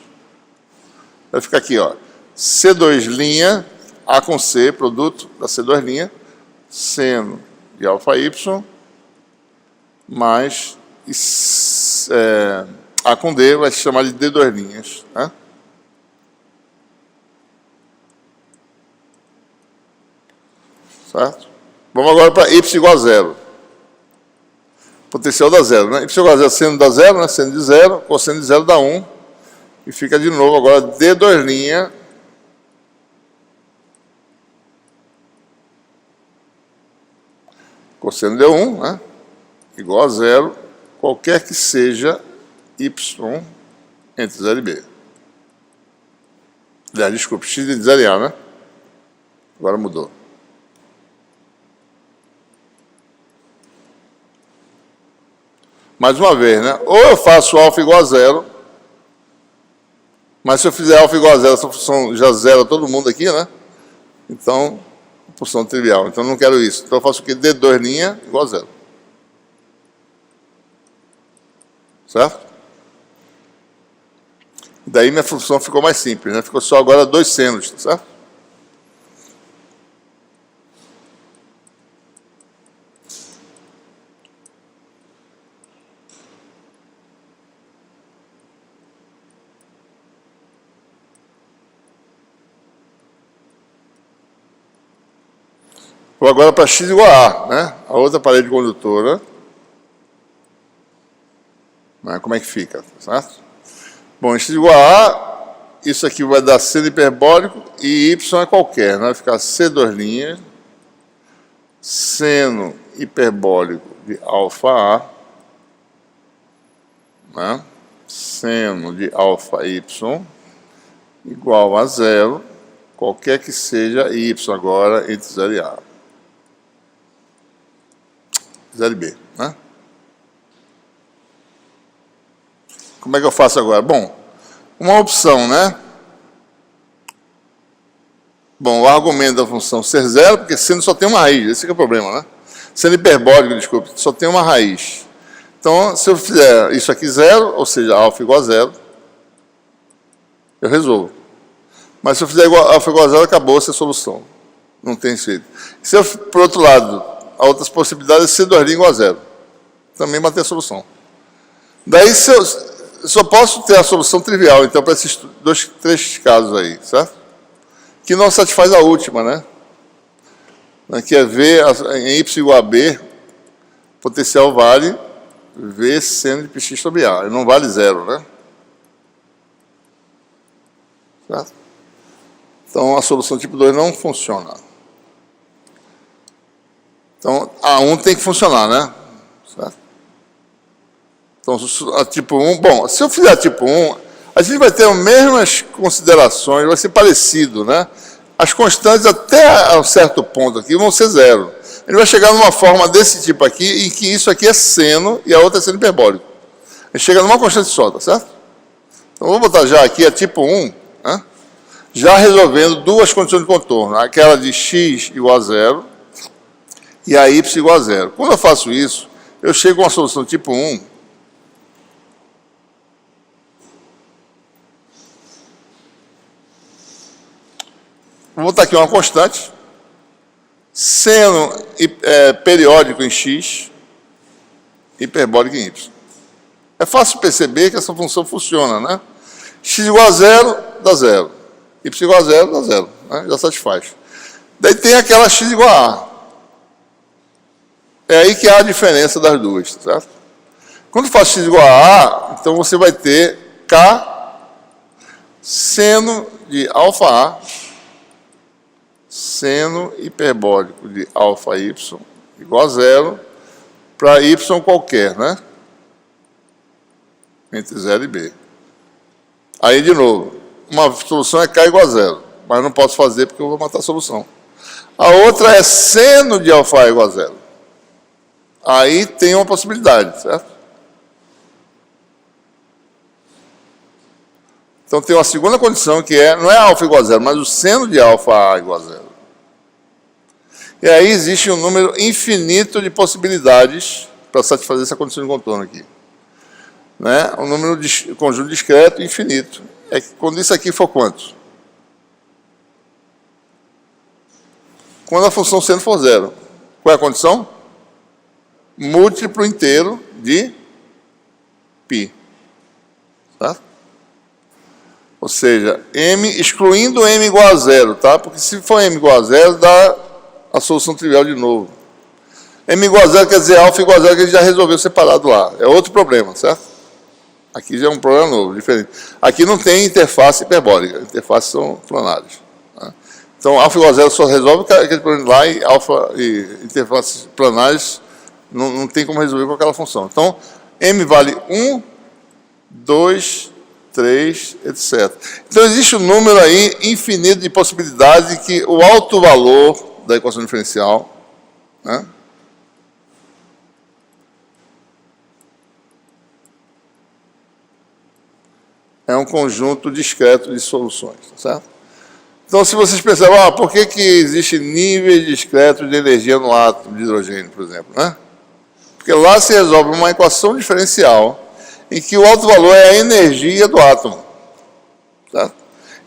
Vai ficar aqui, ó. C2', A com C, produto da C2', seno de αy, mais A com D vai se chamar de D2', né? Certo? Vamos agora para y igual a zero. Potencial dá zero, né? Y igual a zero, seno dá zero, né? Seno de zero, cosseno de zero dá 1. E fica de novo agora D2', cosseno de 1, né? Igual a zero, qualquer que seja y entre 0 e b. Aliás, desculpe, x de 0 e a, né? Agora mudou. Mais uma vez, né? Ou eu faço alfa igual a zero, mas se eu fizer alfa igual a zero, essa função já zera todo mundo aqui, né? Então, função trivial. Então, eu não quero isso. Então, eu faço o quê? D2' igual a zero. Certo? Daí, minha função ficou mais simples, né? Ficou só agora 2 senos, tá certo? Vou agora para x igual a A, né? A outra parede condutora. Né? Como é que fica, certo? Bom, x igual a A, isso aqui vai dar seno hiperbólico e y é qualquer, né? Vai ficar C2', seno hiperbólico de αA, né? Seno de αy igual a zero, qualquer que seja y agora entre 0 e A. 0 e B, né? Como é que eu faço agora? Bom, uma opção, né? Bom, o argumento da função ser zero, porque seno só tem uma raiz, esse que é o problema, né? Seno hiperbólico, desculpe, só tem uma raiz. Então, se eu fizer isso aqui zero, ou seja, alfa igual a zero, eu resolvo. Mas se eu fizer alfa igual a zero, acabou-se a solução. Não tem jeito. Se eu, por outro lado, há outras possibilidades, C2' igual a zero. Também manter a solução. Daí, se eu só posso ter a solução trivial, então, para esses três casos aí, certo? Que não satisfaz a última, né? Que é V em y igual a B, potencial vale V seno de πx sobre A. Ele não vale zero, né? Certo? Então, a solução tipo 2 não funciona. Então, a 1 tem que funcionar, né? Certo? Então, a tipo 1... Bom, se eu fizer a tipo 1, a gente vai ter as mesmas considerações, vai ser parecido, né? As constantes até um certo ponto aqui vão ser zero. Ele vai chegar numa forma desse tipo aqui, em que isso aqui é seno e a outra é seno hiperbólico. Ele chega numa constante só, tá certo? Então, vou botar já aqui a tipo 1, né? Já resolvendo duas condições de contorno. Aquela de x igual a zero e a y igual a zero. Quando eu faço isso, eu chego a uma solução tipo 1. Vou botar aqui uma constante. Seno periódico em x, hiperbólico em y. É fácil perceber que essa função funciona, né? X igual a zero, dá zero. Y igual a zero, dá zero. Né? Já satisfaz. Daí tem aquela x igual a A. É aí que há a diferença das duas, certo? Quando faz x igual a A, então você vai ter K seno de αA, seno hiperbólico de αy igual a zero para y qualquer, né? entre 0 e B. Aí, de novo, uma solução é K igual a 0, mas não posso fazer porque eu vou matar a solução. A outra é seno de alfa igual a 0. Aí tem uma possibilidade, certo? Então tem uma segunda condição que não é alfa igual a 0, mas o seno de alfa A igual a 0. E aí existe um número infinito de possibilidades para satisfazer essa condição de contorno aqui. Né? Um número de conjunto discreto infinito. É que quando isso aqui for quanto? Quando a função seno for 0. Qual é a condição? Múltiplo inteiro de π. Tá? Ou seja, m excluindo m igual a 0, tá? Porque se for m igual a 0, dá a solução trivial de novo. M igual a 0 quer dizer alfa igual a 0, que a gente já resolveu separado lá. É outro problema, certo? Aqui já é um problema novo, diferente. Aqui não tem interface hiperbólica, interfaces são planares. Tá? Então, alfa igual a 0 só resolve aquele problema lá e alfa e interfaces planares não tem como resolver com aquela função. Então, m vale 1, 2, 3, etc. Então, existe um número aí infinito de possibilidades de que o alto valor da equação diferencial, né, é um conjunto discreto de soluções, tá certo? Então, se vocês pensam, por que existe níveis discretos de energia no átomo de hidrogênio, por exemplo, né? Porque lá se resolve uma equação diferencial em que o alto valor é a energia do átomo, tá?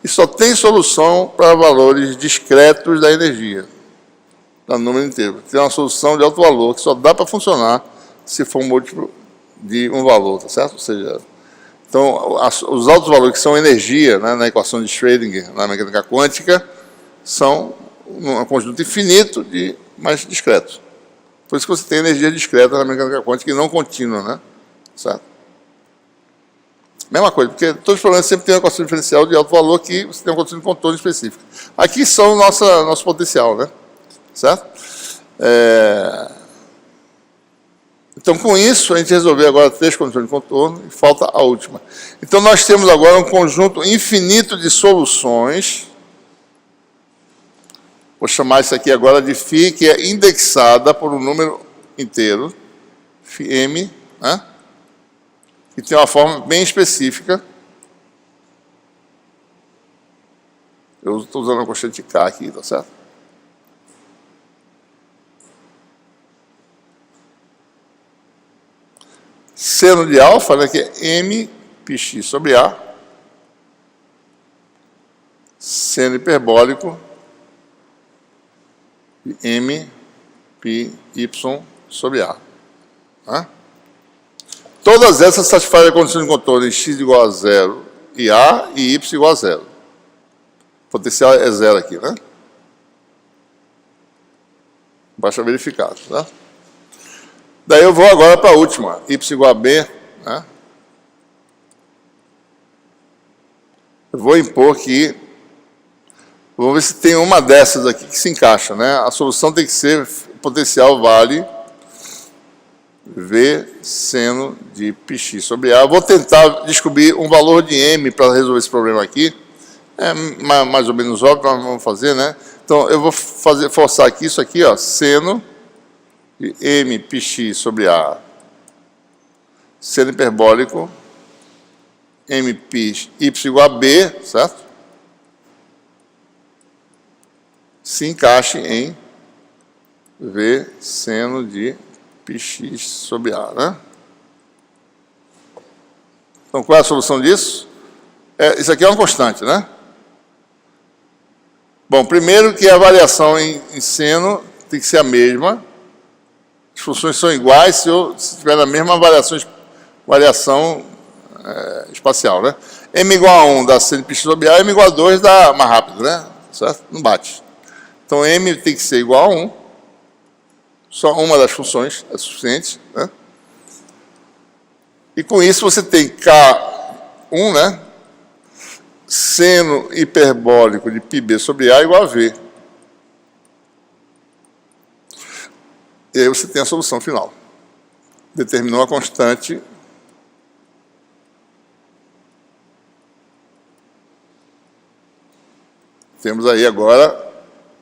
E só tem solução para valores discretos da energia, da número inteiro. Tem uma solução de alto valor que só dá para funcionar se for um múltiplo de um valor, tá certo? Ou seja, então, os altos valores que são energia, né, na equação de Schrödinger, na mecânica quântica, são um conjunto infinito de mais discretos. Por isso que você tem energia discreta na mecânica quântica e não contínua, né? Certo? Mesma coisa, porque todos os problemas sempre têm uma equação diferencial de alto valor que você tem uma condição de contorno específica. Aqui são nosso potencial, né? Certo? Então, com isso, a gente resolveu agora 3 condições de contorno e falta a última. Então, nós temos agora um conjunto infinito de soluções. Vou chamar isso aqui agora de φ, que é indexada por um número inteiro, φm, né? Que tem uma forma bem específica. Eu estou usando a constante K aqui, tá certo? Seno de alfa, né, que é m πx sobre A. Seno hiperbólico de m πy sobre A. Tá? Todas essas satisfazem a condição de contorno em x igual a 0 e A e y igual a 0. O potencial é 0 aqui, né? Basta verificar, tá? Daí eu vou agora para a última, y igual a b, né? Eu vou impor que, vamos ver se tem uma dessas aqui que se encaixa, né? A solução tem que ser, potencial vale V seno de πx sobre A. Eu vou tentar descobrir um valor de m para resolver esse problema aqui. É mais ou menos óbvio, mas vamos fazer, né? Então, eu vou forçar aqui, isso aqui, ó, seno de m πx sobre A, seno hiperbólico, m π y igual a b, certo? Se encaixe em V seno de πx sobre A, né? Então, qual é a solução disso? Isso aqui é uma constante, né? Bom, primeiro que a variação em seno tem que ser a mesma. As funções são iguais se tiver a mesma variação espacial, né? M igual a 1 dá seno de π sobre A, M igual a 2 dá mais rápido, né? Certo? Não bate. Então, M tem que ser igual a 1. Só uma das funções é suficiente, né? E com isso você tem K1, né? Seno hiperbólico de πb sobre A igual a V. E aí você tem a solução final. Determinou a constante Temos aí agora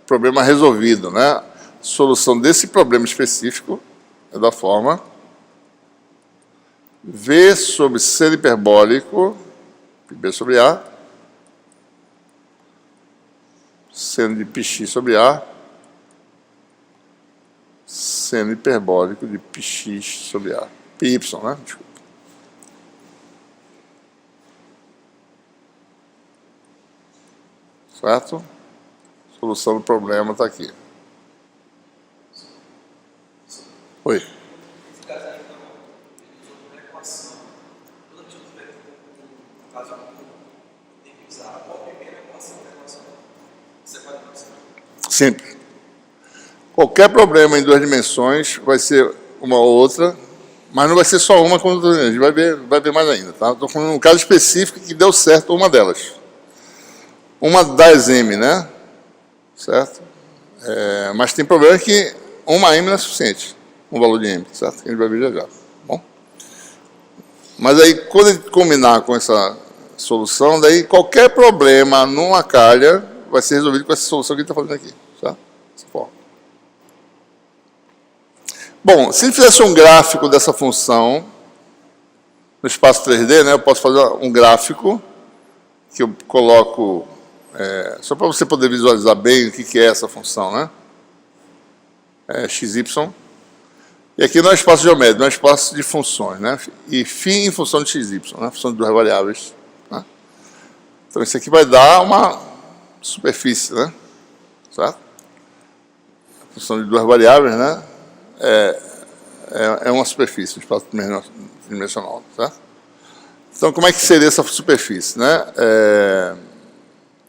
problema resolvido, né? Solução desse problema específico é da forma V sobre seno hiperbólico, B sobre A, seno de πx sobre A, seno hiperbólico de πx sobre A. Πy, né? Desculpa. Certo? Solução do problema está aqui. Oi. Sempre. Qualquer problema em duas dimensões vai ser uma ou outra, mas não vai ser só uma, como a gente vai ver mais ainda. Tá? Estou falando um caso específico que deu certo uma delas. Uma das M, né? Certo? Mas tem problema que uma M não é suficiente, um valor de M, certo? Que a gente vai ver já já. Bom? Mas aí, quando a gente combinar com essa solução, daí qualquer problema numa calha vai ser resolvido com essa solução que a gente está fazendo aqui. Certo? Dessa forma. Bom, se a gente fizesse um gráfico dessa função no espaço 3D, né, eu posso fazer um gráfico que eu coloco, só para você poder visualizar bem o que é essa função, né? XY. E aqui não é espaço geométrico, não é espaço de funções, né? E φ em função de XY, né? Função de duas variáveis. Né? Então isso aqui vai dar uma superfície, né? Certo? A função de duas variáveis, né? É uma superfície, um espaço tridimensional, certo? Então, como é que seria essa superfície, né?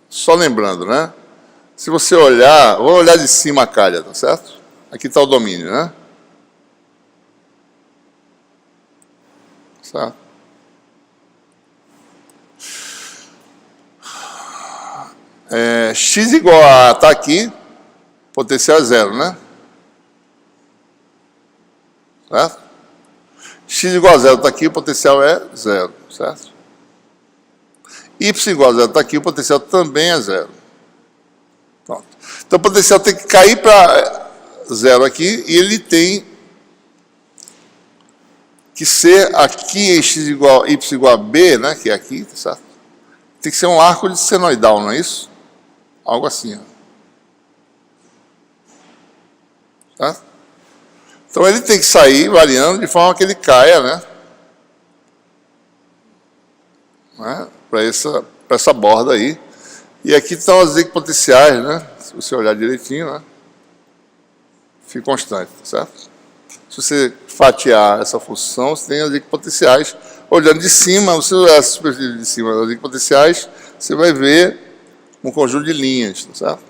Só lembrando, né? Se você olhar, vou olhar de cima a calha, tá certo? Aqui está o domínio, né? Certo? X igual a está aqui, potencial é zero, né? Certo? X igual a zero está aqui, o potencial é zero, certo? Y igual a zero está aqui, o potencial também é zero. Pronto. Então o potencial tem que cair para zero aqui, e ele tem que ser aqui y igual a b, né, que é aqui, tá certo? Tem que ser um arco de senoidal, não é isso? Algo assim, ó. Certo? Então ele tem que sair variando de forma que ele caia, né? Para essa borda aí. E aqui estão as equipotenciais, né? Se você olhar direitinho, né? Φ constante, certo? Se você fatiar essa função, você tem as equipotenciais. Olhando de cima, você olhar a superfície de cima das equipotenciais, você vai ver um conjunto de linhas, certo?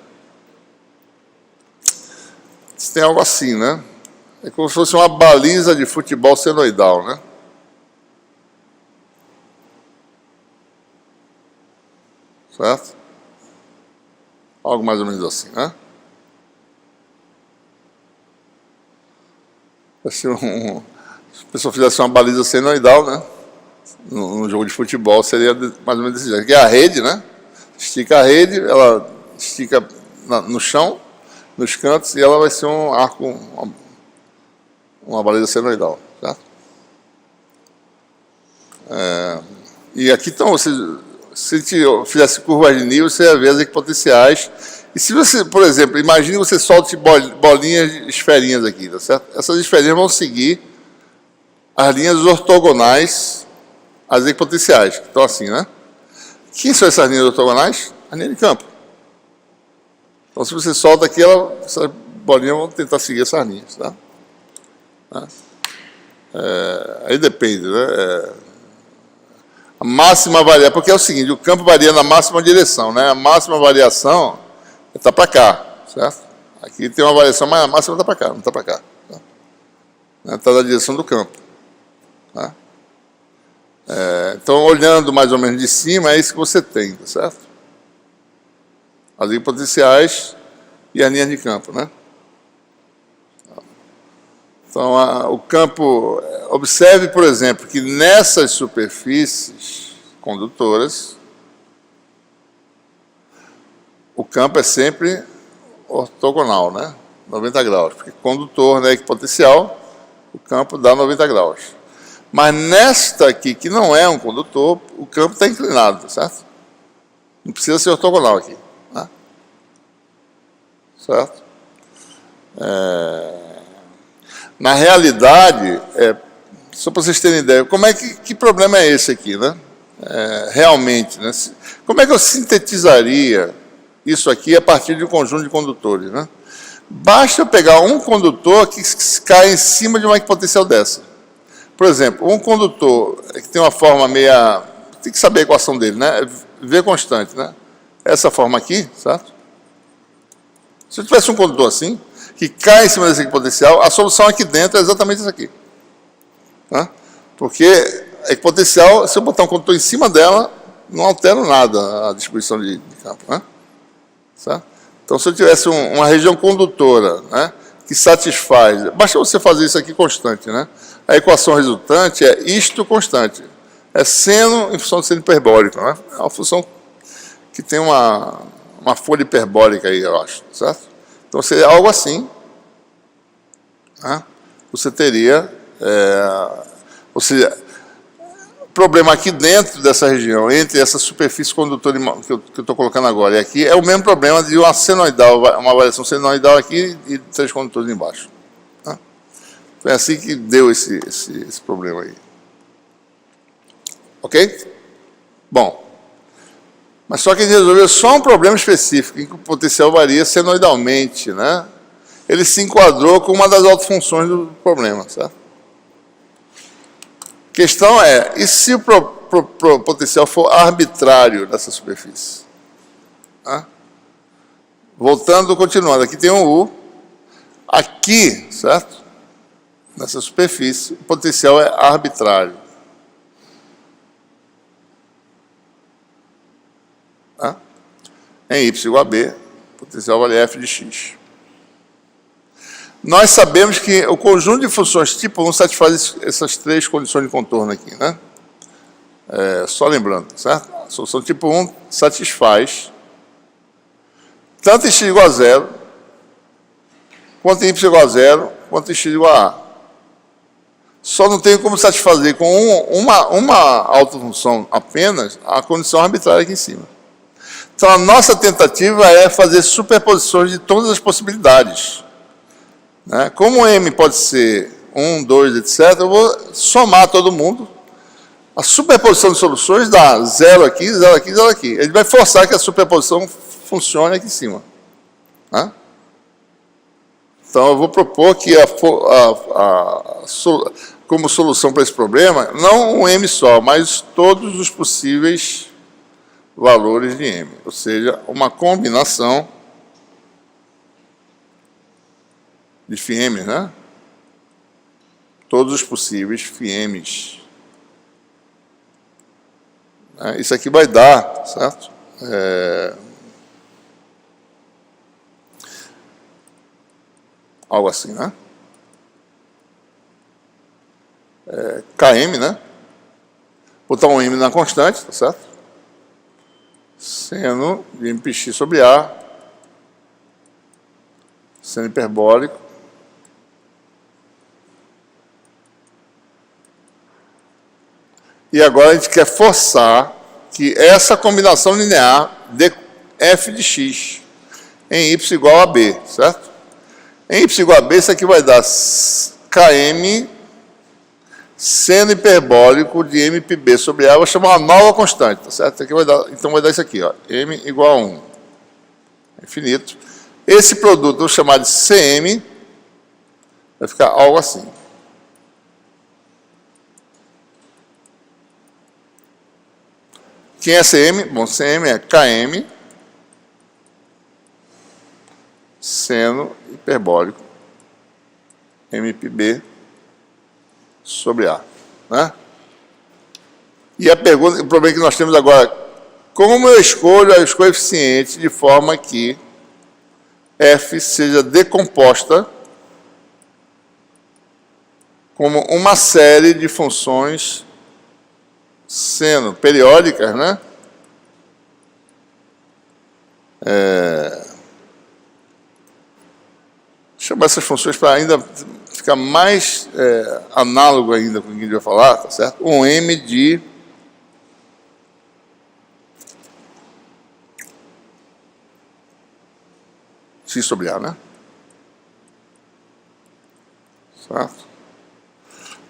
Você tem algo assim, né? É como se fosse uma baliza de futebol senoidal, né? Certo? Algo mais ou menos assim, né? Se a pessoa fizesse uma baliza senoidal, né? No jogo de futebol seria mais ou menos desse jeito. Aqui é a rede, né? Estica a rede, ela estica no chão, nos cantos, e ela vai ser um arco, uma baliza senoidal, certo? E aqui então, se a gente fizesse curvas de nível, você ia ver as equipotenciais. E se você, por exemplo, imagine que você solte bolinhas, esferinhas aqui, tá certo? Essas esferinhas vão seguir as linhas ortogonais às equipotenciais, que estão assim, né? Quem são essas linhas ortogonais? As linhas de campo. Então, se você solta aqui, essas bolinhas vão tentar seguir essas linhas, tá? Aí depende, né? A máxima variação, porque é o seguinte, o campo varia na máxima direção, né? A máxima variação está para cá, certo? Aqui tem uma variação, mas a máxima está para cá, não está para cá. Está na direção do campo. Tá? Então, olhando mais ou menos de cima, é isso que você tem, tá certo? As equipotenciais e as linhas de campo, né? Então, o campo... Observe, por exemplo, que nessas superfícies condutoras, o campo é sempre ortogonal, né? 90 graus, porque condutor, né, equipotencial, o campo dá 90 graus. Mas nesta aqui, que não é um condutor, o campo está inclinado, certo? Não precisa ser ortogonal aqui, né? Certo? Na realidade, só para vocês terem ideia, como é que problema é esse aqui, né? Realmente, né? Como é que eu sintetizaria isso aqui a partir de um conjunto de condutores, né? Basta eu pegar um condutor que cai em cima de uma equipotencial dessa. Por exemplo, um condutor que tem uma forma meia... Tem que saber a equação dele, né? V constante, né? Essa forma aqui, certo? Se eu tivesse um condutor assim, que cai em cima dessa equipotencial, a solução aqui dentro é exatamente essa aqui. Né? Porque a equipotencial, se eu botar um condutor em cima dela, não altera nada a distribuição de campo, né? Certo? Então, se eu tivesse uma região condutora, né, que satisfaz... Basta você fazer isso aqui constante, né? A equação resultante é isto constante. É seno em função de seno hiperbólico, né? É uma função que tem uma folha hiperbólica aí, eu acho, certo? Então, seria algo assim, né? Você teria... ou seja, o problema aqui dentro dessa região, entre essa superfície condutora que eu estou colocando agora e aqui, é o mesmo problema de uma senoidal, uma variação senoidal aqui e 3 condutores embaixo. Tá? Foi assim que deu esse problema aí. Ok? Bom. Mas só que ele resolveu só um problema específico, em que o potencial varia senoidalmente, né? Ele se enquadrou com uma das autofunções do problema, certo? A questão é, e se o potencial for arbitrário nessa superfície? Tá? Voltando, continuando, aqui tem um U, aqui, certo? Nessa superfície, o potencial é arbitrário. Tá? Em y igual a b, o potencial vale f de x. Nós sabemos que o conjunto de funções tipo 1 satisfaz essas 3 condições de contorno aqui, né? Só lembrando, certo? A solução tipo 1 satisfaz tanto em x igual a 0, quanto em y igual a 0, quanto em x igual a a. Só não tenho como satisfazer com uma autofunção apenas a condição arbitrária aqui em cima. Então, a nossa tentativa é fazer superposições de todas as possibilidades. Né? Como M pode ser 1, 2, etc., eu vou somar todo mundo. A superposição de soluções dá 0 aqui, 0 aqui, 0 aqui. Ele vai forçar que a superposição funcione aqui em cima. Né? Então, eu vou propor que como solução para esse problema, não um M só, mas todos os possíveis valores de M. Ou seja, uma combinação de φm, né? Todos os possíveis φm's. Isso aqui vai dar, certo? Algo assim, né? Km, né? Botar um M na constante, tá certo? Seno de MPx sobre A, seno hiperbólico, e agora a gente quer forçar que essa combinação linear dê f de x em y igual a b, certo? Em y igual a b, isso aqui vai dar km seno hiperbólico de m pi b sobre A, eu vou chamar uma nova constante, tá certo? Aqui vai dar, então vai dar isso aqui, ó, m igual a 1, infinito. Esse produto eu vou chamar de Cm, vai ficar algo assim. Quem é Cm? Bom, Cm é Km seno hiperbólico m pi b sobre A. Né? E a pergunta, o problema que nós temos agora, como eu escolho os coeficientes de forma que f seja decomposta como uma série de funções seno periódicas, né? chamar essas funções para ainda ficar mais análogo ainda com o que a gente vai falar, tá certo? Um M de X sobre A, né? Certo?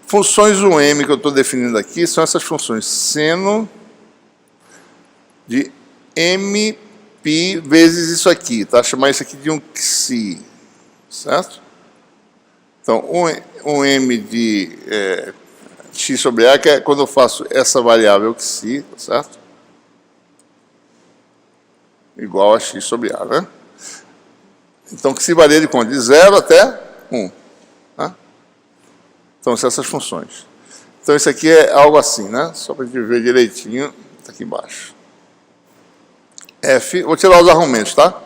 Funções UM que eu estou definindo aqui são essas funções seno de MP vezes isso aqui, tá? Chamar isso aqui de um XI, certo? Então, um M de X sobre A, que é quando eu faço essa variável XI, tá certo? Igual a X sobre A, né? Então, que se varia de quanto? De 0 até 1. Tá? Então, são essas funções. Então, isso aqui é algo assim, né? Só para a gente ver direitinho, está aqui embaixo. F, vou tirar os argumentos, tá?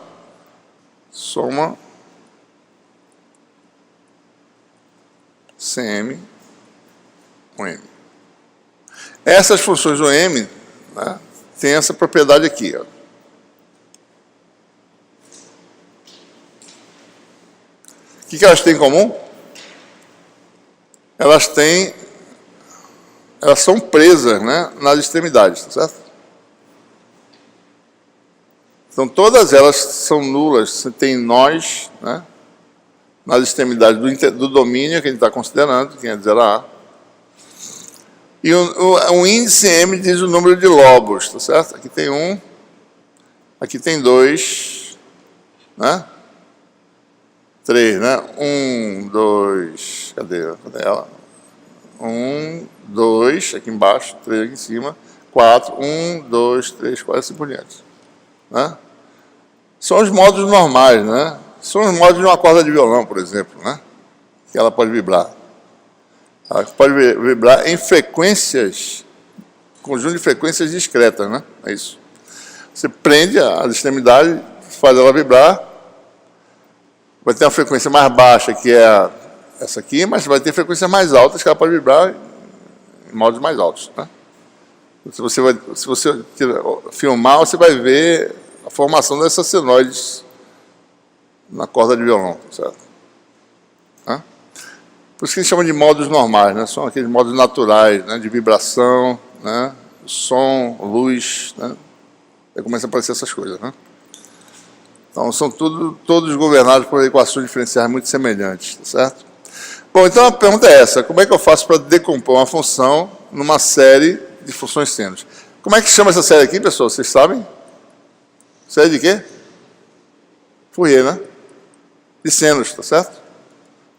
Soma CM, OM. Essas funções OM, né, tem essa propriedade aqui, ó. O que elas têm em comum? Elas são presas, né, nas extremidades, tá certo? Então, todas elas são nulas, você tem nós, né, nas extremidades do domínio que a gente está considerando, que é de 0 a A. E o índice M diz o número de lobos, tá certo? Aqui tem 1, aqui tem 2, né? 3, né? 1, 2, cadê ela? 1, 2, aqui embaixo, 3 aqui em cima, 4, 1, 2, 3, 4, assim por diante. Né? São os modos normais, né? São os modos de uma corda de violão, por exemplo, né? Que ela pode vibrar. Ela pode vibrar em frequências, conjunto de frequências discretas, né? É isso. Você prende as extremidades, faz ela vibrar, vai ter uma frequência mais baixa, que é essa aqui, mas vai ter frequências mais altas, que ela pode vibrar em modos mais altos, né? Se você filmar, você vai ver a formação dessas senoides na corda de violão, certo? Né? Por isso que eles chamam de modos normais, né? São aqueles modos naturais, né? De vibração, né? Som, luz, né? Aí começa a aparecer essas coisas, né? Então, são todos governados por equações diferenciais muito semelhantes, tá certo? Bom, então a pergunta é essa: como é que eu faço para decompor uma função numa série de funções senos? Como é que chama essa série aqui, pessoal? Vocês sabem? Série de quê? Fourier, né? De senos, tá certo?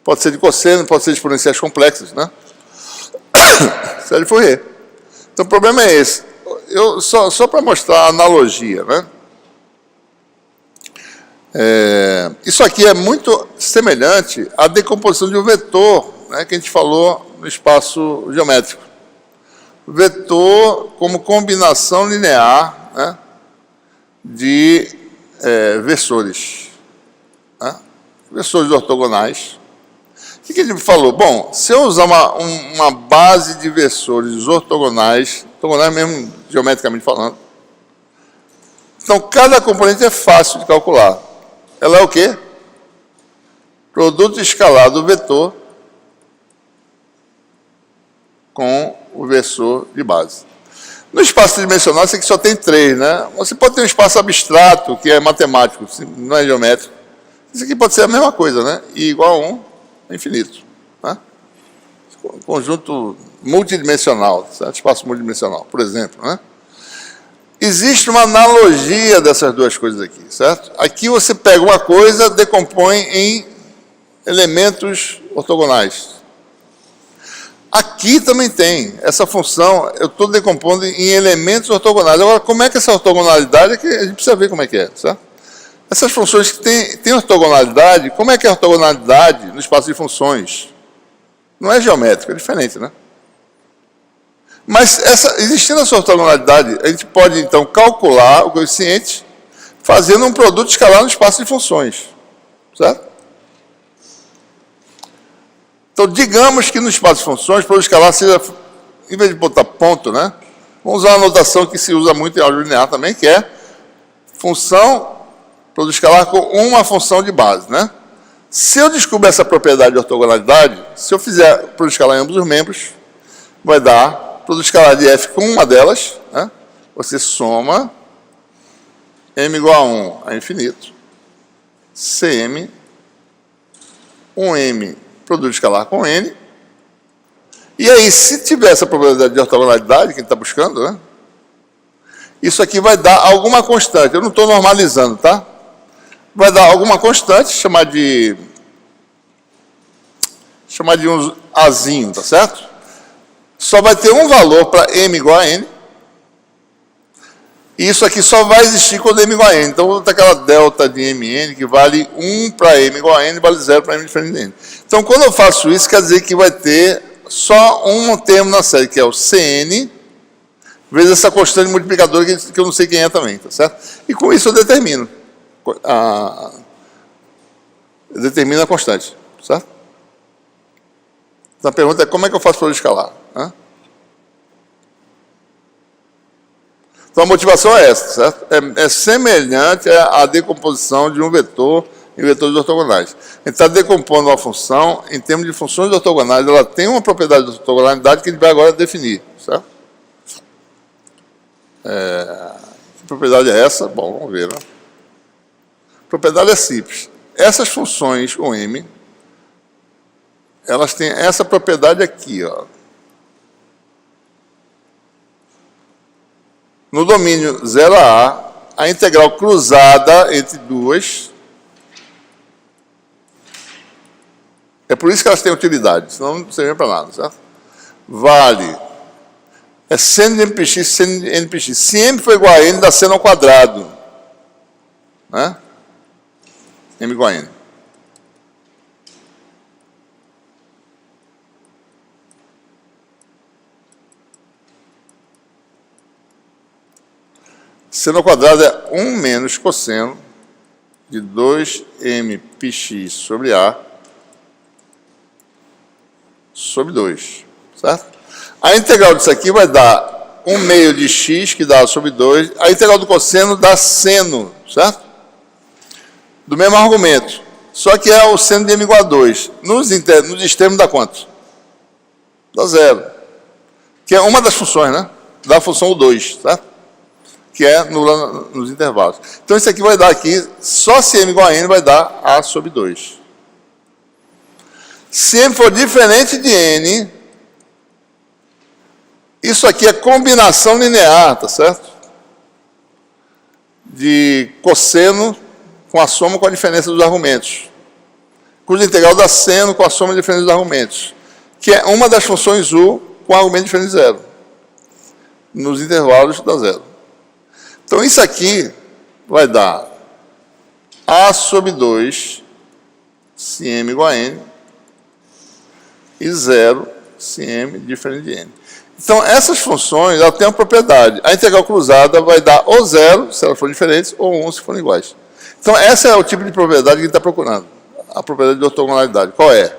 Pode ser de cosseno, pode ser de exponenciais complexas, né? Série de Fourier. Então, o problema é esse. Só para mostrar a analogia, né? Isso aqui é muito semelhante à decomposição de um vetor, né, que a gente falou no espaço geométrico. Vetor como combinação linear, né, de versores. Né, versores ortogonais. O que a gente falou? Bom, se eu usar uma base de versores ortogonais mesmo geometricamente falando, então cada componente é fácil de calcular. Ela é o quê? Produto escalar do vetor com o versor de base. No espaço tridimensional, isso aqui só tem 3, né? Você pode ter um espaço abstrato, que é matemático, não é geométrico. Isso aqui pode ser a mesma coisa, né? I igual a 1 é infinito. Né? Conjunto multidimensional, certo? Espaço multidimensional, por exemplo, né? Existe uma analogia dessas duas coisas aqui, certo? Aqui você pega uma coisa, decompõe em elementos ortogonais. Aqui também tem essa função, eu estou decompondo em elementos ortogonais. Agora, como é que essa ortogonalidade, é que a gente precisa ver como é que é, certo? Essas funções que têm ortogonalidade, como é que é a ortogonalidade no espaço de funções? Não é geométrica, é diferente, né? Mas existindo essa ortogonalidade, a gente pode, então, calcular o coeficiente fazendo um produto escalar no espaço de funções. Certo? Então, digamos que no espaço de funções, o produto escalar seja, em vez de botar ponto, né? Vamos usar uma notação que se usa muito em álgebra linear também, que é função, produto escalar com uma função de base, né? Se eu descobrir essa propriedade de ortogonalidade, se eu fizer produto escalar em ambos os membros, vai dar produto escalar de f com uma delas, né? Você soma m igual a 1 a infinito, cm, 1m produto escalar com n. E aí, se tiver essa propriedade de ortogonalidade, que a gente está buscando, né? Isso aqui vai dar alguma constante. Eu não estou normalizando, tá? Vai dar alguma constante, chamar de um azinho, tá certo? Só vai ter um valor para m igual a n. E isso aqui só vai existir quando m igual a n. Então, vou botar aquela delta de mn que vale 1 para m igual a n, vale 0 para m diferente de n. Então, quando eu faço isso, quer dizer que vai ter só um termo na série, que é o cn, vezes essa constante multiplicadora que eu não sei quem é também, tá certo? E com isso eu determino a constante, certo? Então a pergunta é como é que eu faço para escalar? Né? Então a motivação é essa, certo? É semelhante à decomposição de um vetor em vetores ortogonais. A gente está decompondo uma função em termos de funções ortogonais, ela tem uma propriedade de ortogonalidade que a gente vai agora definir, certo? Que propriedade é essa? Bom, vamos ver, né? A propriedade é simples. Essas funções, o m, elas têm essa propriedade aqui, ó. No domínio 0 a A integral cruzada entre duas. É por isso que elas têm utilidade, senão não serve para nada, certo? Vale. É seno de npx, seno de npx. Se m for igual a n, dá seno ao quadrado. Né? M igual a n. Seno ao quadrado é 1 menos cosseno de 2mπx sobre A sobre 2, certo? A integral disso aqui vai dar 1 meio de x, que dá sobre 2. A integral do cosseno dá seno, certo? Do mesmo argumento. Só que é o seno de m igual a 2. Nos extremos dá quanto? Dá 0. Que é uma das funções, né? Da função 2, certo? Que é nula nos intervalos. Então, isso aqui vai dar aqui, só se m igual a n, vai dar A sobre 2. Se m for diferente de n, isso aqui é combinação linear, tá certo? De cosseno com a soma com a diferença dos argumentos. Cuja integral dá seno com a soma e diferença dos argumentos. Que é uma das funções u com argumento diferente de 0. Nos intervalos dá 0. Então, isso aqui vai dar A sobre 2, se m igual a n, e 0, se m diferente de n. Então, essas funções, elas têm uma propriedade. A integral cruzada vai dar ou 0, se elas forem diferentes, ou 1, se forem iguais. Então, esse é o tipo de propriedade que a gente está procurando. A propriedade de ortogonalidade. Qual é?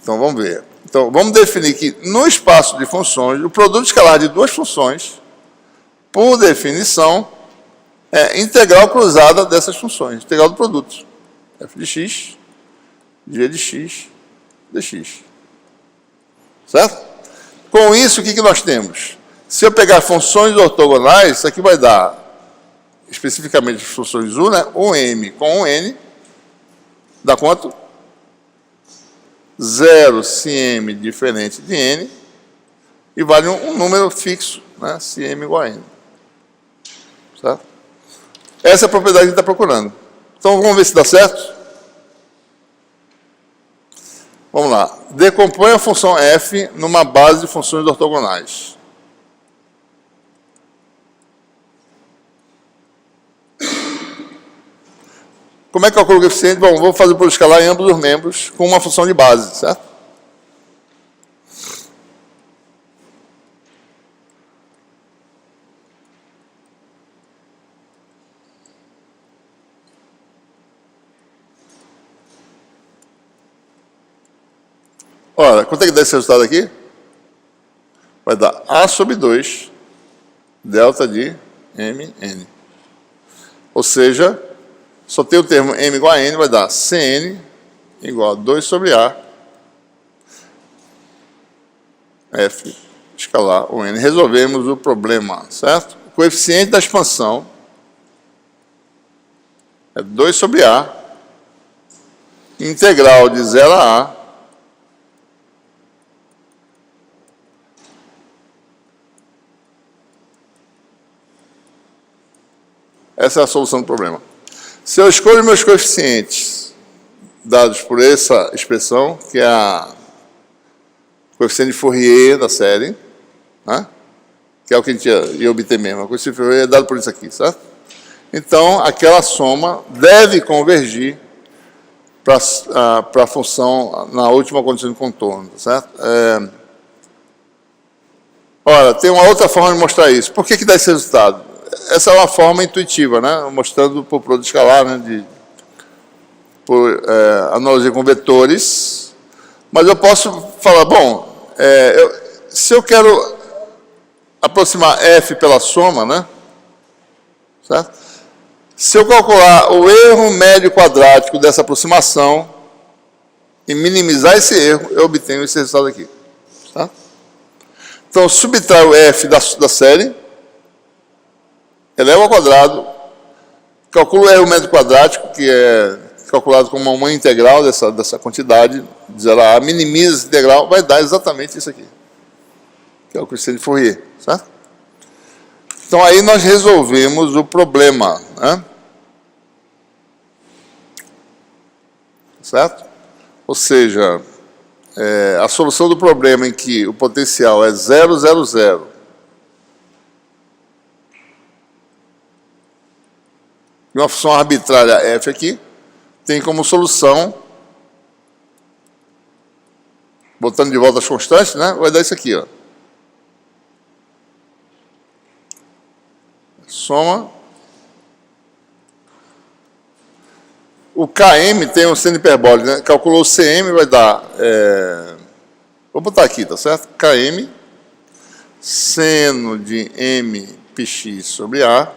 Então, vamos ver. Então, vamos definir que, no espaço de funções, o produto escalar de duas funções, por definição, é integral cruzada dessas funções. Integral do produto. f de x, g de x, dx. Certo? Com isso, o que nós temos? Se eu pegar funções ortogonais, isso aqui vai dar, especificamente funções u, né? 1m com 1n, dá quanto? 0 se m diferente de n, e vale um número fixo, né? Se m igual a n. Certo? Essa é a propriedade que a gente está procurando. Então, vamos ver se dá certo? Vamos lá. Decompõe a função f numa base de funções ortogonais. Como é que eu calculo o coeficiente? Bom, vou fazer o produto escalar em ambos os membros com uma função de base, certo? Ora, quanto é que dá esse resultado aqui? Vai dar A sobre 2, delta de mn. Ou seja, Só tem o termo m igual a n, vai dar Cn igual a 2 sobre A, F escalar o n. Resolvemos o problema, certo? O coeficiente da expansão é 2 sobre A, integral de 0 a A, essa é a solução do problema. Se eu escolho meus coeficientes dados por essa expressão, que é a coeficiente de Fourier da série, né? Que é o que a gente ia obter mesmo. A coeficiente de Fourier é dado por isso aqui, certo? Então, aquela soma deve convergir para a função na última condição de contorno, certo? Ora, tem uma outra forma de mostrar isso. Por que dá esse resultado? Essa é uma forma intuitiva, né? Mostrando por produto escalar, né? Por analogia com vetores. Mas eu posso falar, bom, se eu quero aproximar f pela soma, né? Certo? Se eu calcular o erro médio quadrático dessa aproximação e minimizar esse erro, eu obtenho esse resultado aqui. Tá? Então, subtraio o f da série, eleva ao quadrado, calculo o erro médio quadrático, que é calculado como uma integral dessa quantidade, de 0 a A, minimiza essa integral, vai dar exatamente isso aqui, que é o coeficiente de Fourier, certo? Então, aí nós resolvemos o problema, né? Certo? Ou seja, a solução do problema em que o potencial é 0, 0, 0, e uma função arbitrária f aqui, tem como solução, botando de volta as constantes, né? Vai dar isso aqui, ó. Soma. O Km tem um seno hiperbólico, né? Calculou o Cm, vai dar... vou botar aqui, tá certo? Km, seno de m πx sobre A,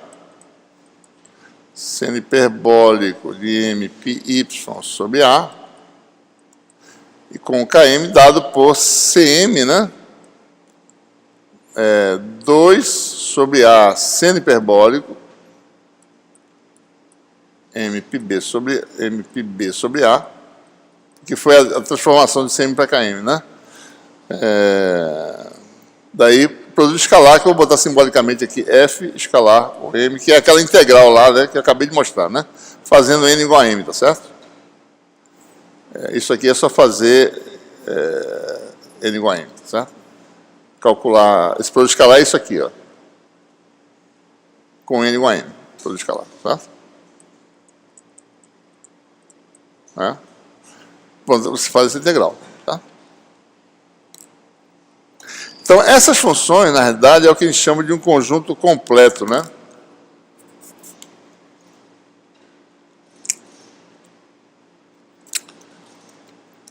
seno hiperbólico de m πy sobre A, e com o Km dado por Cm, né? 2 sobre A, seno hiperbólico, MPB sobre A, que foi a transformação de Cm para Km, né? Daí, produto escalar, que eu vou botar simbolicamente aqui, F escalar o M, que é aquela integral lá, né, que eu acabei de mostrar, né? Fazendo N igual a M, tá certo? Isso aqui é só fazer N igual a M, tá certo? Calcular, esse produto escalar é isso aqui, ó. Com N igual a M, produto escalar, certo? Pronto, você faz essa integral, tá? Então, essas funções, na realidade, é o que a gente chama de um conjunto completo, né?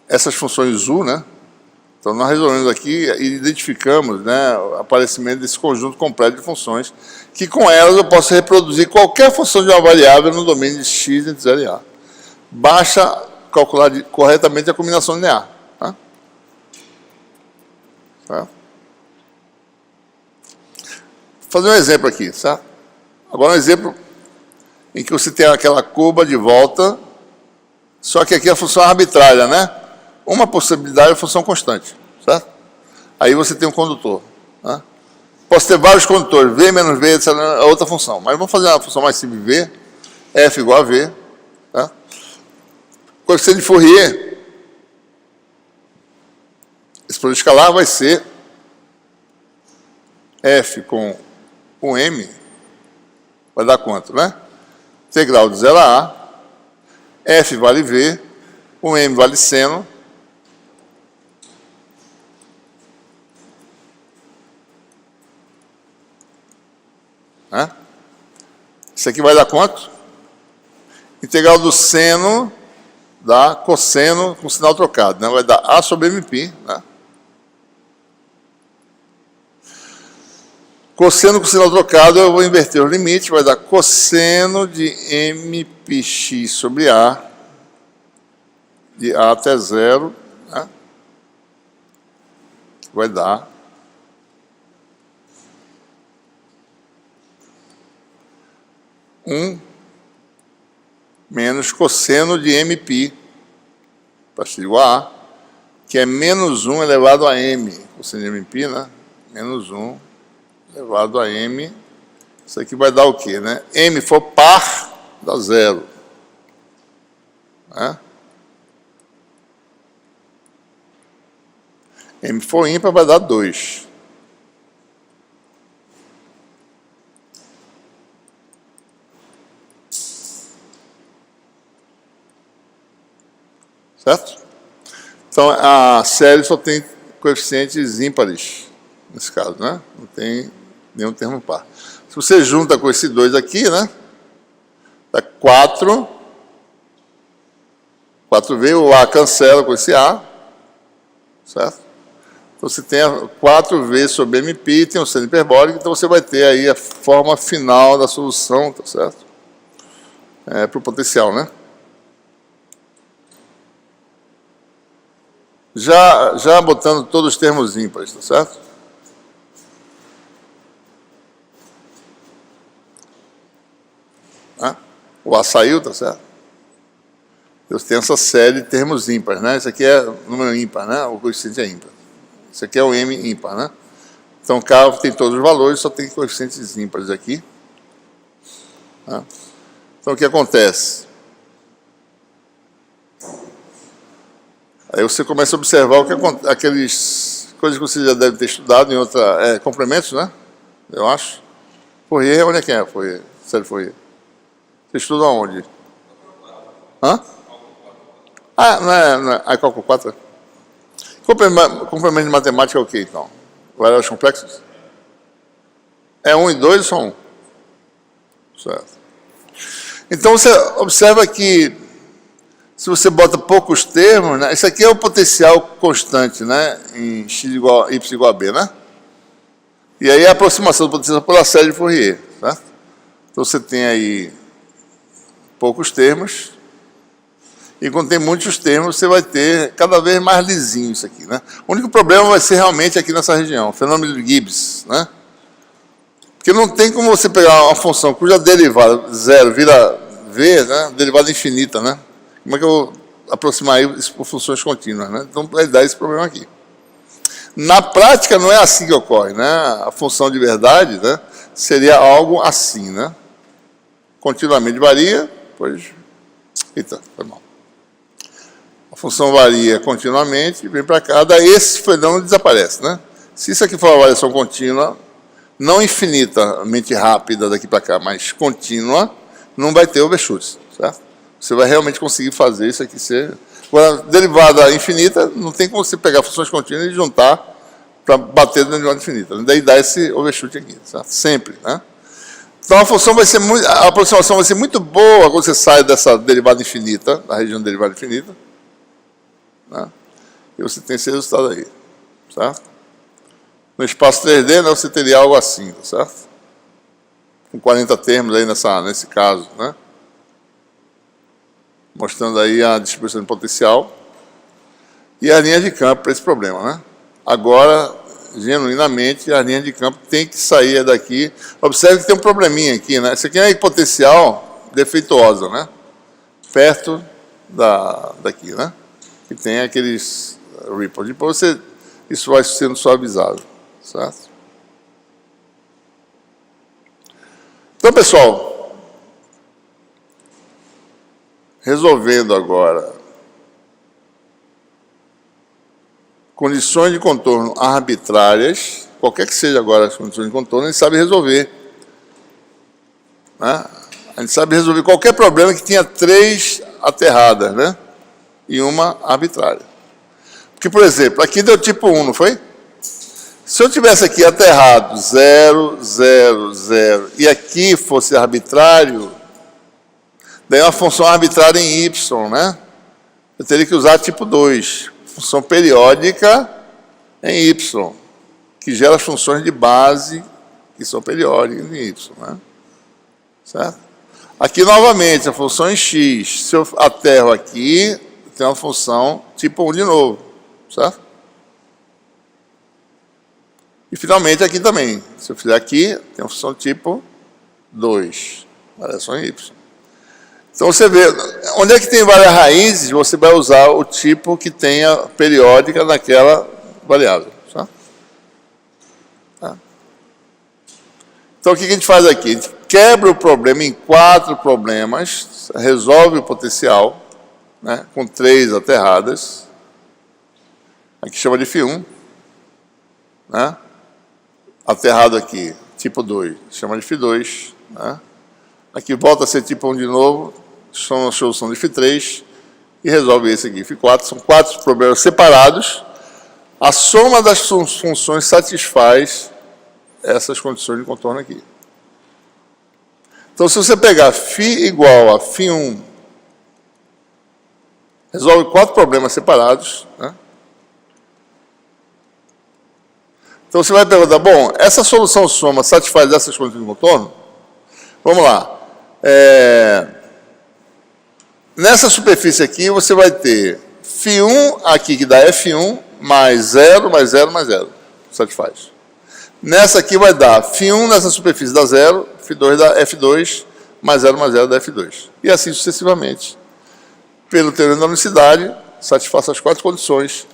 Essas funções U, né? Então, nós resolvemos aqui e identificamos, né, o aparecimento desse conjunto completo de funções, que com elas eu posso reproduzir qualquer função de uma variável no domínio de x entre 0 e A. Basta calcular corretamente a combinação linear. Tá? Tá? Vou fazer um exemplo aqui. Tá? Agora um exemplo em que você tem aquela curva de volta, só que aqui a função é arbitrária, né? Uma possibilidade é a função constante. Certo? Aí você tem um condutor. Tá? Posso ter vários condutores, V menos V, etc. É outra função. Mas vamos fazer uma função mais simples, V, F igual a V. Tá? Coeficiente de Fourier, esse produto escalar vai ser F com o M, vai dar quanto, né? Integral de 0 a A, F vale V, o M vale seno, né? Isso aqui vai dar quanto? Integral do seno dá cosseno com sinal trocado, né? Vai dar A sobre MP, né? Cosseno com sinal trocado, eu vou inverter o limite, vai dar cosseno de MPx sobre A, de A até zero, né? Vai dar menos cosseno de MP, para ser igual a A, que é menos 1 elevado a M, cosseno de MP, né? Menos 1 elevado a M, isso aqui vai dar o quê, né? M for par, dá zero, né? M for ímpar, vai dar 2. Certo? Então, a série só tem coeficientes ímpares, nesse caso, né? Não tem nenhum termo par. Se você junta com esse 2 aqui, né? Dá 4. 4V, o A cancela com esse A. Certo? Então, você tem 4V sobre MP, tem o seno hiperbólico, então você vai ter aí a forma final da solução, tá certo? Para o potencial, né? Já botando todos os termos ímpares, tá certo? O A saiu, tá certo? Eu tenho essa série de termos ímpares, né? Isso aqui é número ímpar, né? O coeficiente é ímpar. Isso aqui é o M ímpar, né? Então, K tem todos os valores, só tem coeficientes ímpares aqui. Tá? Então, o que acontece? Aí você começa a observar o que acontece, aqueles coisas que você já deve ter estudado em outra... complementos, né? Eu acho. Fourier, onde é que é Fourier? Série Fourier. Você estuda onde? Hã? Não é cálculo 4? Complemento de matemática é o quê, então? Variáveis complexas? É 1 e 2 ou só 1? Certo. Então, você observa que se você bota poucos termos, né? Isso aqui é o potencial constante, né? Em x igual, y igual a b, né? E aí a aproximação do potencial pela série de Fourier, certo? Então, você tem aí poucos termos, e quando tem muitos termos, você vai ter cada vez mais lisinho isso aqui, né? O único problema vai ser realmente aqui nessa região, o fenômeno de Gibbs, né? Porque não tem como você pegar uma função cuja derivada zero vira v, né? Derivada infinita, né? Como é que eu vou aproximar isso por funções contínuas, né? Então, vai dar esse problema aqui. Na prática, não é assim que ocorre, né? A função de verdade, né? Seria algo assim, né? Continuamente varia, pois... Eita, foi mal. A função varia continuamente, vem para cá, daí esse fenômeno desaparece, né? Se isso aqui for uma variação contínua, não infinitamente rápida daqui para cá, mas contínua, não vai ter overshoot, certo? Você vai realmente conseguir fazer isso aqui ser... Agora, derivada infinita, não tem como você pegar funções contínuas e juntar para bater na derivada infinita. Daí dá esse overshoot aqui, certo? Sempre, né? Então a função vai ser muito, a aproximação vai ser muito boa quando você sai dessa derivada infinita, da região de derivada infinita, né? E você tem esse resultado aí, certo? No espaço 3D, né, você teria algo assim, tá certo? Com 40 termos aí nesse caso, né? Mostrando aí a distribuição de potencial e a linha de campo para esse problema, né? Agora, genuinamente, a linha de campo tem que sair daqui. Observe que tem um probleminha aqui, né? Isso aqui é uma potencial defeituosa, né? Perto daqui, né? Que tem aqueles ripples. Depois isso vai sendo suavizado, certo? Então, pessoal, resolvendo agora condições de contorno arbitrárias, qualquer que seja agora as condições de contorno, a gente sabe resolver, né? A gente sabe resolver qualquer problema que tenha 3 aterradas, né? E uma arbitrária. Porque, por exemplo, aqui deu tipo 1, não foi? Se eu tivesse aqui aterrado 0, 0, 0, e aqui fosse arbitrário, daí uma função arbitrária em y, né? Eu teria que usar tipo 2, função periódica em y, que gera as funções de base que são periódicas em y, né? Certo? Aqui, novamente, a função em x, se eu aterro aqui, tem uma função tipo 1 de novo, certo? E, finalmente, aqui também. Se eu fizer aqui, tem uma função tipo 2, variação em y. Então, você vê, onde é que tem várias raízes, você vai usar o tipo que tenha periódica naquela variável. Certo? Tá? Então, o que a gente faz aqui? A gente quebra o problema em 4 problemas, resolve o potencial, né, com 3 aterradas. Aqui chama de φ1. Né? Aterrado aqui, tipo 2, chama de φ2. Né? Aqui volta a ser tipo 1 de novo, chama a solução de φ3 e resolve esse aqui, φ4. São 4 problemas separados. A soma das funções satisfaz essas condições de contorno aqui. Então, se você pegar φ igual a φ1, resolve 4 problemas separados, né? Então, você vai perguntar, bom, essa solução soma satisfaz essas condições de contorno? Vamos lá. Nessa superfície aqui, você vai ter φ1 aqui, que dá F1, mais 0, mais 0, mais 0. Satisfaz. Nessa aqui vai dar φ1 nessa superfície dá 0, φ2 dá F2, mais 0, mais 0 dá F2. E assim sucessivamente. Pelo teorema da unicidade, satisfaz as 4 condições.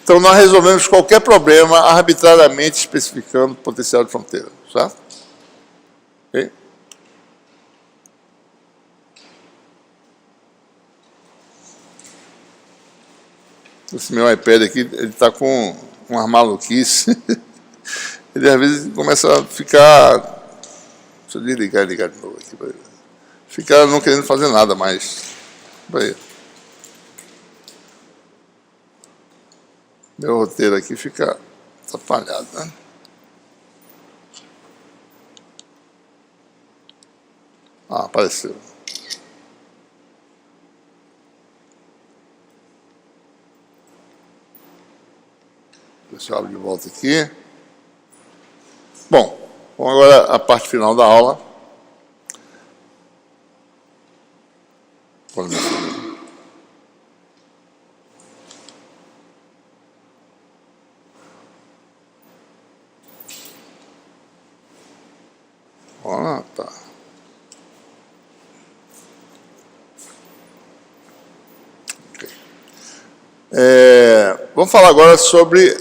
Então, nós resolvemos qualquer problema arbitrariamente especificando o potencial de fronteira. Certo? Ok? Esse meu iPad aqui, ele está com uma maluquice. Ele às vezes começa a ficar... Deixa eu ligar de novo aqui para ele. Fica não querendo fazer nada mais. Para ele. Meu roteiro aqui fica atrapalhado, né? Ah, apareceu. Deixa eu abrir de volta aqui. Bom, vamos agora à parte final da aula. Pode me tá. Okay. Vamos falar agora sobre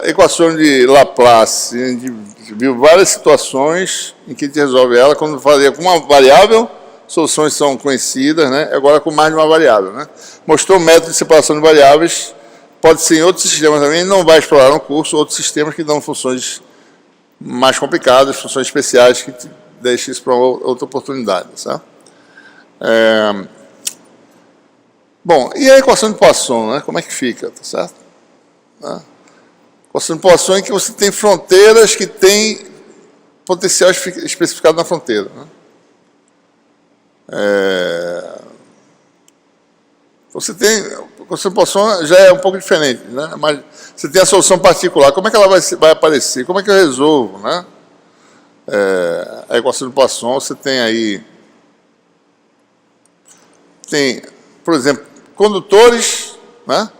equações de Laplace. A gente viu várias situações em que a gente resolve ela quando fazia com uma variável, soluções são conhecidas, né? Agora com mais de uma variável. Né? Mostrou o método de separação de variáveis, pode ser em outros sistemas também, não vai explorar no curso, outros sistemas que dão funções mais complicadas, funções especiais, que deixa isso para outra oportunidade. Certo? Bom, e a equação de Poisson, né? Como é que fica? Tá certo? Equação de Poisson é que você tem fronteiras que têm potencial especificado na fronteira. Né? Você tem... A equação de Poisson já é um pouco diferente, né? Mas você tem a solução particular. Como é que ela vai aparecer? Como é que eu resolvo? Né? A equação de Poisson, você tem aí... Tem, por exemplo, condutores, né?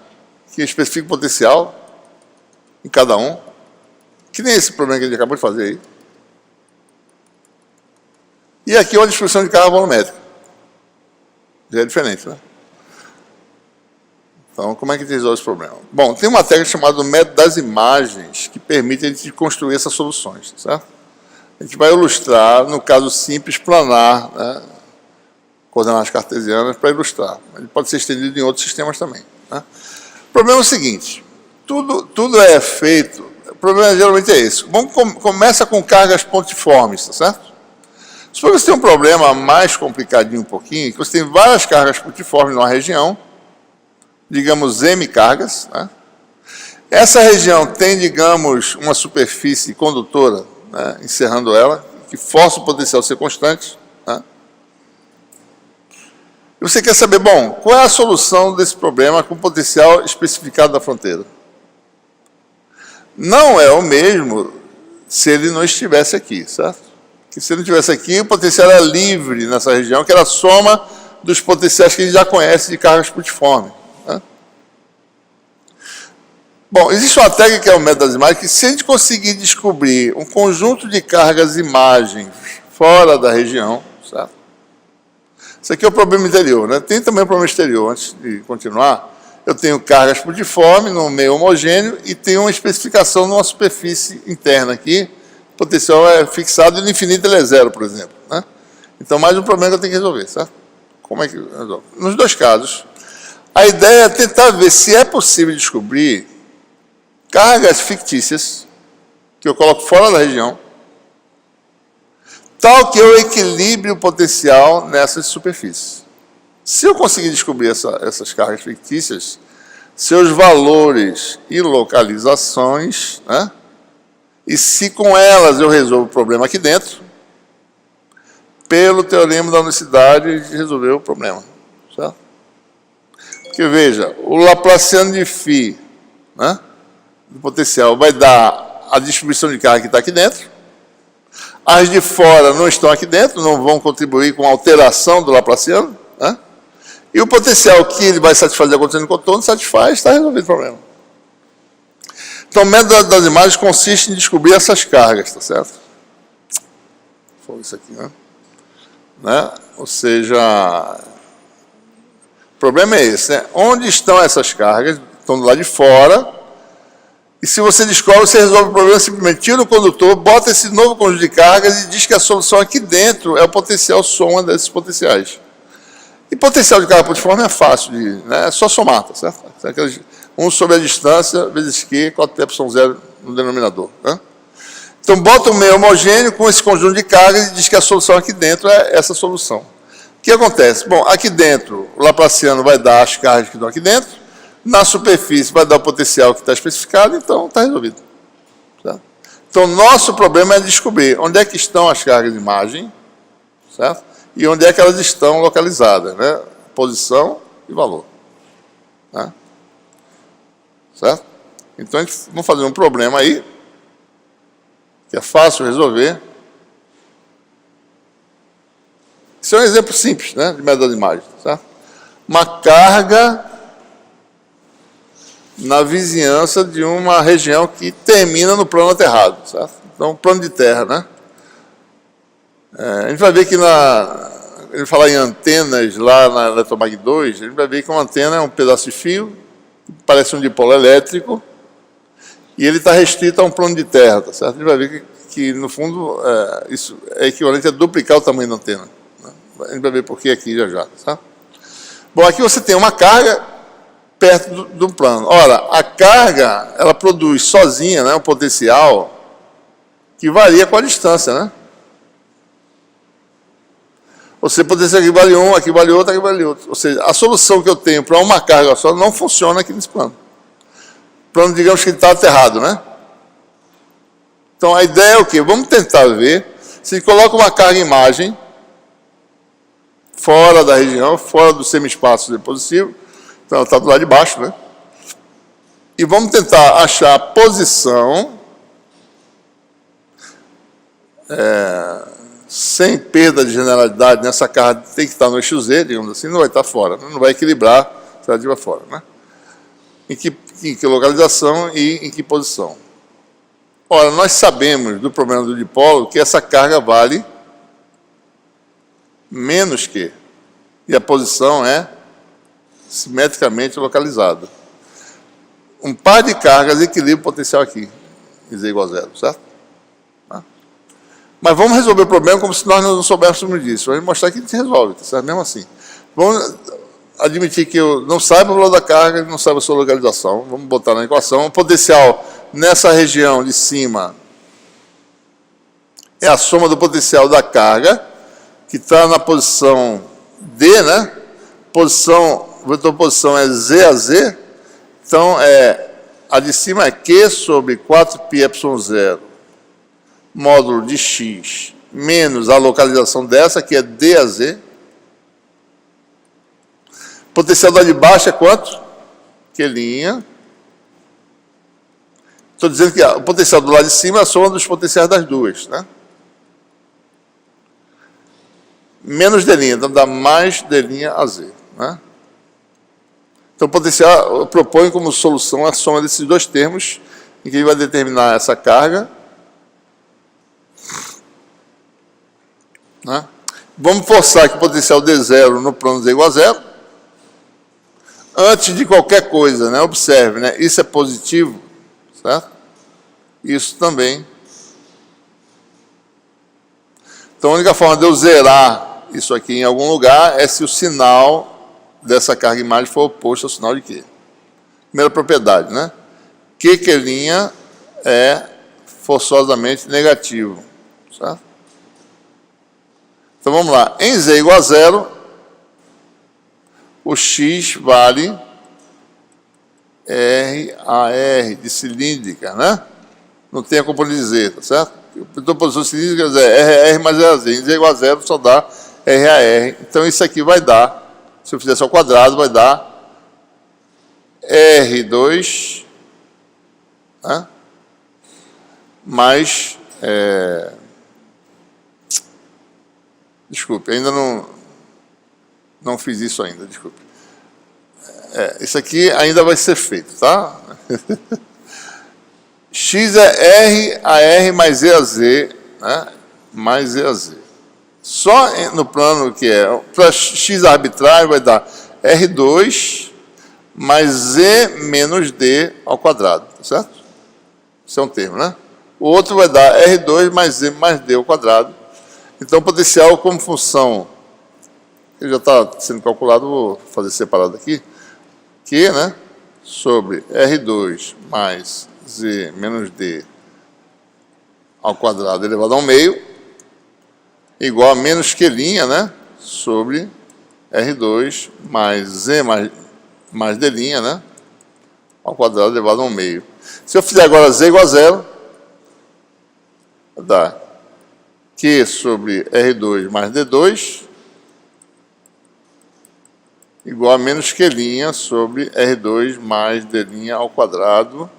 Que especificam potencial em cada um. Que nem esse problema que a gente acabou de fazer aí. E aqui é uma distribuição de carga volumétrica. Já é diferente, né? Então, como é que a gente resolve esse problema? Bom, tem uma técnica chamada método das imagens que permite a gente construir essas soluções, certo? A gente vai ilustrar, no caso simples, planar, né? Coordenadas cartesianas para ilustrar. Ele pode ser estendido em outros sistemas também. Né? O problema é o seguinte, tudo é feito, o problema geralmente é esse. Começa com cargas pontiformes, tá certo? Se você tem um problema mais complicadinho um pouquinho, que você tem várias cargas pontiformes numa região, digamos M cargas, né? Essa região tem, digamos, uma superfície condutora, né? Encerrando ela, que força o potencial a ser constante, né? E você quer saber, bom, qual é a solução desse problema com potencial especificado da fronteira? Não é o mesmo se ele não estivesse aqui, certo? Que se ele não estivesse aqui, o potencial era livre nessa região, que era a soma dos potenciais que a gente já conhece de cargas putiformes. Né? Bom, existe uma técnica que é o método das imagens, que se a gente conseguir descobrir um conjunto de cargas e imagens fora da região, certo? Isso aqui é o problema interior, né? Tem também o problema exterior, antes de continuar. Eu tenho cargas putiformes no meio homogêneo e tenho uma especificação numa superfície interna aqui. O potencial é fixado e no infinito ele é zero, por exemplo. Né? Então, mais um problema que eu tenho que resolver, certo? Como é que resolve? Nos dois casos, a ideia é tentar ver se é possível descobrir cargas fictícias que eu coloco fora da região, tal que eu equilibre o potencial nessas superfícies. Se eu conseguir descobrir essas cargas fictícias, seus valores e localizações, né? E se com elas eu resolvo o problema aqui dentro, pelo teorema da unicidade, a gente resolveu o problema. Certo? Porque, veja, o Laplaciano de φ, né, do potencial, vai dar a distribuição de carga que está aqui dentro. As de fora não estão aqui dentro, não vão contribuir com a alteração do Laplaciano. Né? E o potencial que ele vai satisfazer acontecendo no contorno, satisfaz, está resolvido o problema. Então, o método das imagens consiste em descobrir essas cargas, tá certo? Foi isso aqui, né? Ou seja, o problema é esse, né? Onde estão essas cargas? Estão do lado de fora. E se você descobre, você resolve o problema, simplesmente tira o condutor, bota esse novo conjunto de cargas e diz que a solução aqui dentro é o potencial soma desses potenciais. E potencial de carga putiforme é fácil, né? É só somar, tá certo? 1 sobre a distância vezes Q, 4π0 no denominador. Né? Então, bota um meio homogêneo com esse conjunto de cargas e diz que a solução aqui dentro é essa solução. O que acontece? Bom, aqui dentro, o Laplaciano vai dar as cargas que estão aqui dentro, na superfície vai dar o potencial que está especificado, então está resolvido. Certo? Então, nosso problema é descobrir onde é que estão as cargas de imagem, certo? E onde é que elas estão localizadas, né? Posição e valor. Né? Certo? Então, a gente vamos fazer um problema aí, que é fácil resolver. Isso é um exemplo simples, né, de método de imagem. Certo? Uma carga na vizinhança de uma região que termina no plano aterrado. Certo? Então, plano de terra, né? A gente vai ver que ele fala em antenas lá na Eletromag 2, a gente vai ver que uma antena é um pedaço de fio, parece um dipolo elétrico, e ele está restrito a um plano de terra, tá certo? A gente vai ver que no fundo, isso é equivalente a duplicar o tamanho da antena. Né? A gente vai ver por que aqui já, tá? Bom, aqui você tem uma carga perto do plano. Ora, a carga, ela produz sozinha, né, um potencial que varia com a distância, né? Ou seja, potencial aqui vale um, aqui vale outro, aqui vale outro. Ou seja, a solução que eu tenho para uma carga só não funciona aqui nesse plano. O plano, digamos que ele está aterrado, né? Então, a ideia é o quê? Vamos tentar ver se coloca uma carga imagem fora da região, fora do semi-espaço depositivo. Então, ela está do lado de baixo, né? E vamos tentar achar a posição sem perda de generalidade nessa carga, tem que estar no eixo Z, digamos assim, não vai estar fora, não vai equilibrar, será de fora, né? Em que localização e em que posição? Ora, nós sabemos do problema do dipolo que essa carga vale menos que, e a posição é simetricamente localizada. Um par de cargas equilibra o potencial aqui, Z igual a zero, certo? Mas vamos resolver o problema como se nós não soubéssemos disso. Vamos mostrar que a gente resolve, tá certo? Mesmo assim. Vamos admitir que eu não saiba o valor da carga e não saiba a sua localização. Vamos botar na equação. O potencial nessa região de cima é a soma do potencial da carga, que está na posição D, né? O vetor posição é Z a Z. Então, a de cima é Q sobre 4πε0 módulo de x menos a localização dessa, que é D a Z. Potencial da de baixo é quanto? Q'. estou dizendo que o potencial do lado de cima é a soma dos potenciais das duas, né? Menos D', então dá mais D' AZ, né? Então, o potencial propõe como solução a soma desses dois termos, em que ele vai determinar essa carga, né? Vamos forçar que o potencial D0 no plano Z igual a zero. Antes de qualquer coisa, né? Observe, né? Isso é positivo, certo? Isso também. Então, a única forma de eu zerar isso aqui em algum lugar é se o sinal dessa carga imagem for oposto ao sinal de Q. Primeira propriedade, né? Q é forçosamente negativo, certo? Então, vamos lá. Em Z igual a zero, o X vale RAR de cilíndrica, né? Não tem a componente de Z, tá certo? Então, posição cilíndrica é RAR mais RAZ. Em Z igual a zero, só dá RAR. Então, isso aqui vai dar, se eu fizer só ao quadrado, vai dar R2, né? Mais... Desculpe, ainda não fiz isso ainda, desculpe. Isso aqui ainda vai ser feito, tá? X é RAR mais EAZ, né? Mais EAZ. Só no plano que para X arbitrário vai dar R2 mais Z menos D ao quadrado, tá certo? Isso é um termo, né? O outro vai dar R2 mais Z mais D ao quadrado. Então, o potencial como função, ele já está sendo calculado, vou fazer separado aqui, Q, né, sobre R2 mais Z menos D ao quadrado elevado ao meio, igual a menos Q', né, sobre R2 mais Z mais D', né, ao quadrado elevado ao meio. Se eu fizer agora Z igual a zero, vai dar Q sobre R2 mais D2 igual a menos Q' sobre R2 mais D' ao quadrado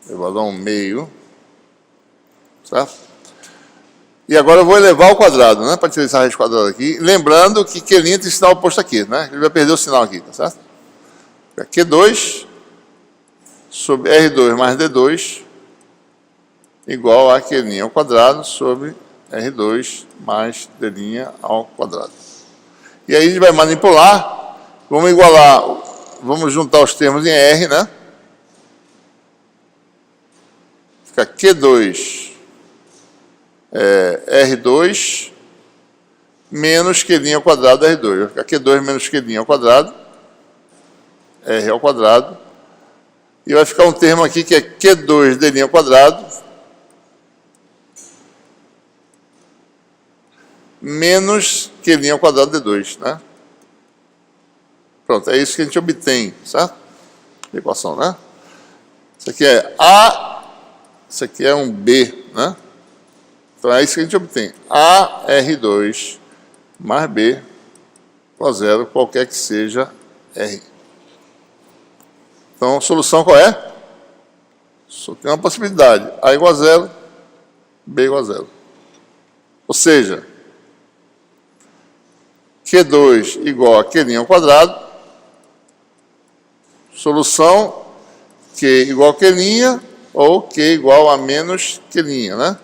elevado ao meio, certo? E agora eu vou elevar ao quadrado, né? Para tirar essa raiz quadrada aqui. Lembrando que Q' tem sinal oposto aqui, né? Ele vai perder o sinal aqui, tá certo? Q2 sobre R2 mais D2 igual a Q' ao quadrado sobre R2 mais D' ao quadrado. E aí a gente vai manipular, vamos igualar, vamos juntar os termos em R, né? Fica Q2 R2 menos Q' ao quadrado R2. Vai ficar Q2 menos Q' ao quadrado, R ao quadrado. E vai ficar um termo aqui que é Q2 D' ao quadrado menos Q' ao quadrado D2, né? Pronto, é isso que a gente obtém, certo? Equação, né? Isso aqui é A, isso aqui é um B, né? Então é isso que a gente obtém. A R2 mais B igual a zero, qualquer que seja R. Então, a solução qual é? Só tem uma possibilidade. A igual a zero, B igual a zero. Ou seja, Q2 igual a Q' ao quadrado. Solução Q igual a Q' ou Q igual a menos Q', né?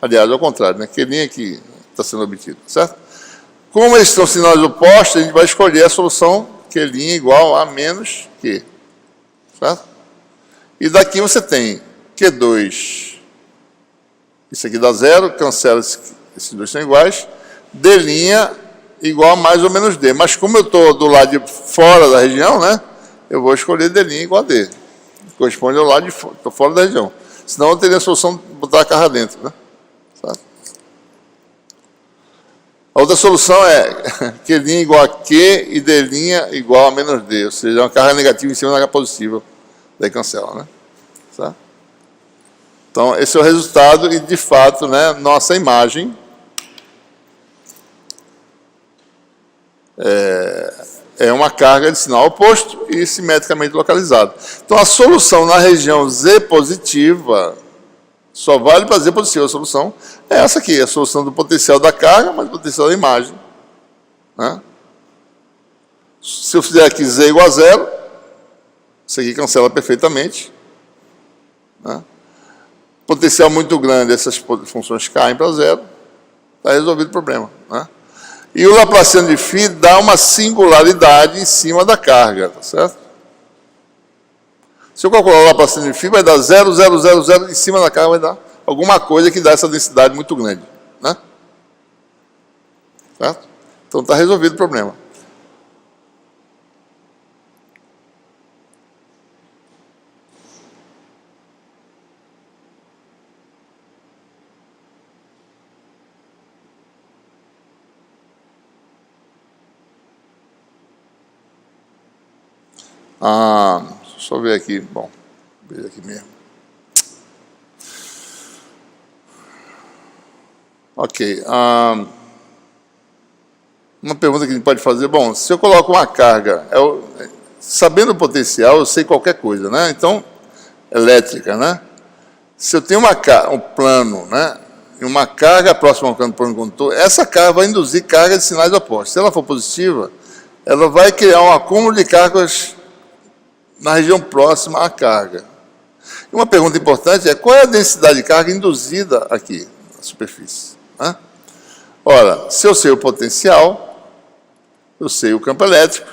Aliás, ao contrário, né? Q' aqui está sendo obtido, certo? Como eles são sinais opostos, a gente vai escolher a solução Q' igual a menos Q. Certo? E daqui você tem Q2, isso aqui dá zero, cancela, esses dois são iguais, D' igual a mais ou menos D. Mas como eu estou do lado de fora da região, né, eu vou escolher D' igual a D. Corresponde ao lado de fora, estou fora da região. Senão eu teria a solução de botar a carga dentro, né? Certo? A outra solução é Q' igual a Q e D' igual a menos D, ou seja, uma carga negativa em cima da carga positiva. Daí cancela, né? Certo? Então, esse é o resultado e, de fato, né, nossa imagem é uma carga de sinal oposto e simetricamente localizada. Então, a solução na região Z positiva só vale para Z positiva. A solução é essa aqui, a solução do potencial da carga mais o potencial da imagem. Né? Se eu fizer aqui Z igual a zero, isso aqui cancela perfeitamente. Né? Potencial muito grande, essas funções caem para zero. Está resolvido o problema. Né? E o Laplaciano de φ dá uma singularidade em cima da carga, tá certo? Se eu calcular o Laplaciano de φ, vai dar 0, 0, 0, 0, em cima da carga vai dar alguma coisa que dá essa densidade muito grande. Né? Certo? Então está resolvido o problema. Deixa eu ver aqui. Bom, veja aqui mesmo. Ok. Uma pergunta que a gente pode fazer. Bom, se eu coloco uma carga, sabendo o potencial, eu sei qualquer coisa, né? Então, elétrica, né? Se eu tenho um plano, né? E uma carga próxima ao plano condutor, essa carga vai induzir carga de sinais opostos. Se ela for positiva, ela vai criar um acúmulo de cargas na região próxima à carga. E uma pergunta importante é, qual é a densidade de carga induzida aqui, na superfície? Né? Ora, se eu sei o potencial, eu sei o campo elétrico.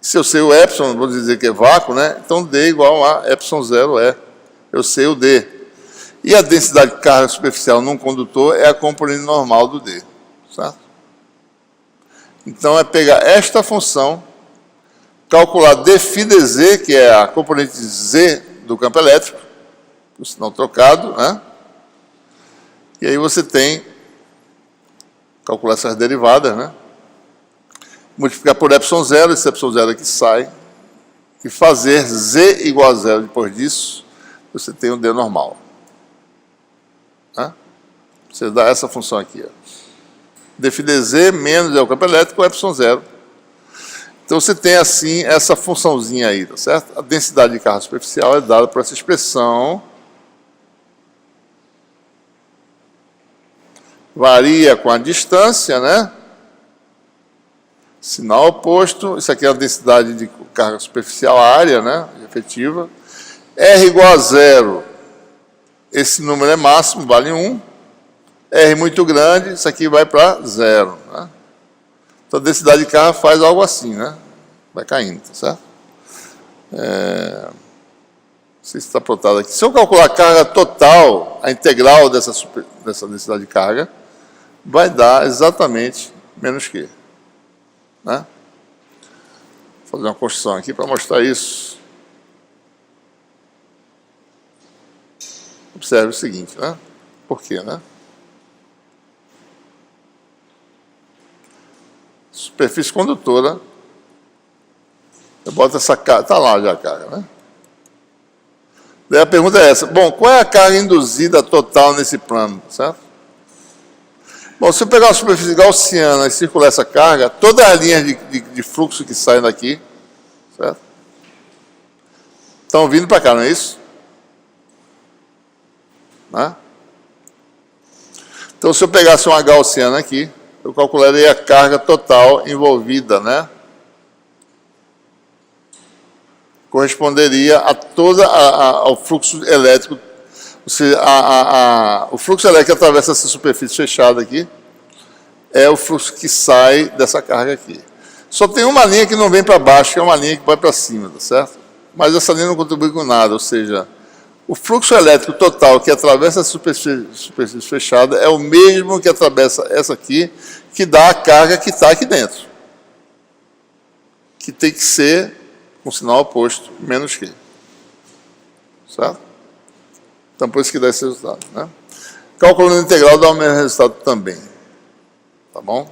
Se eu sei o epsilon, vou dizer que é vácuo, né? Então D igual a epsilon 0 é. Eu sei o D. E a densidade de carga superficial num condutor é a componente normal do D. Certo? Então, é pegar esta função, calcular dφ dz, que é a componente Z do campo elétrico, o sinal trocado, né? E aí você tem, calcular essas derivadas, né? Multiplicar por epsilon 0, esse epsilon 0 aqui sai, e fazer Z igual a 0 depois disso, você tem o D normal. Né? Você dá essa função aqui, ó. dφ dz menos é o campo elétrico, epsilon 0. Então você tem assim essa funçãozinha aí, tá certo? A densidade de carga superficial é dada por essa expressão. Varia com a distância, né? Sinal oposto. Isso aqui é a densidade de carga superficial, a área, né? Efetiva. R igual a 0. Esse número é máximo, vale 1. R muito grande, isso aqui vai para 0. Né? Então, a densidade de carga faz algo assim, né? Vai caindo, tá certo? Não sei se está plotado aqui. Se eu calcular a carga total, a integral dessa densidade de carga, vai dar exatamente menos Q. Né? Vou fazer uma construção aqui para mostrar isso. Observe o seguinte, né? Por quê, né? Superfície condutora, eu boto essa carga, está lá já a carga, né? Daí a pergunta é essa, bom, qual é a carga induzida total nesse plano, certo? Bom, se eu pegar uma superfície gaussiana e circular essa carga, todas as linhas de fluxo que saem daqui, certo? Estão vindo para cá, não é isso? Né? Então, se eu pegasse uma gaussiana aqui, eu calcularia a carga total envolvida, né? Corresponderia a ao fluxo elétrico. Ou seja, o fluxo elétrico que atravessa essa superfície fechada aqui é o fluxo que sai dessa carga aqui. Só tem uma linha que não vem para baixo, que é uma linha que vai para cima, tá certo? Mas essa linha não contribui com nada, ou seja, o fluxo elétrico total que atravessa a superfície fechada é o mesmo que atravessa essa aqui, que dá a carga que está aqui dentro. Que tem que ser com sinal oposto, menos Q. Certo? Então, por isso que dá esse resultado. Né? Calculando a integral dá o mesmo resultado também. Tá bom?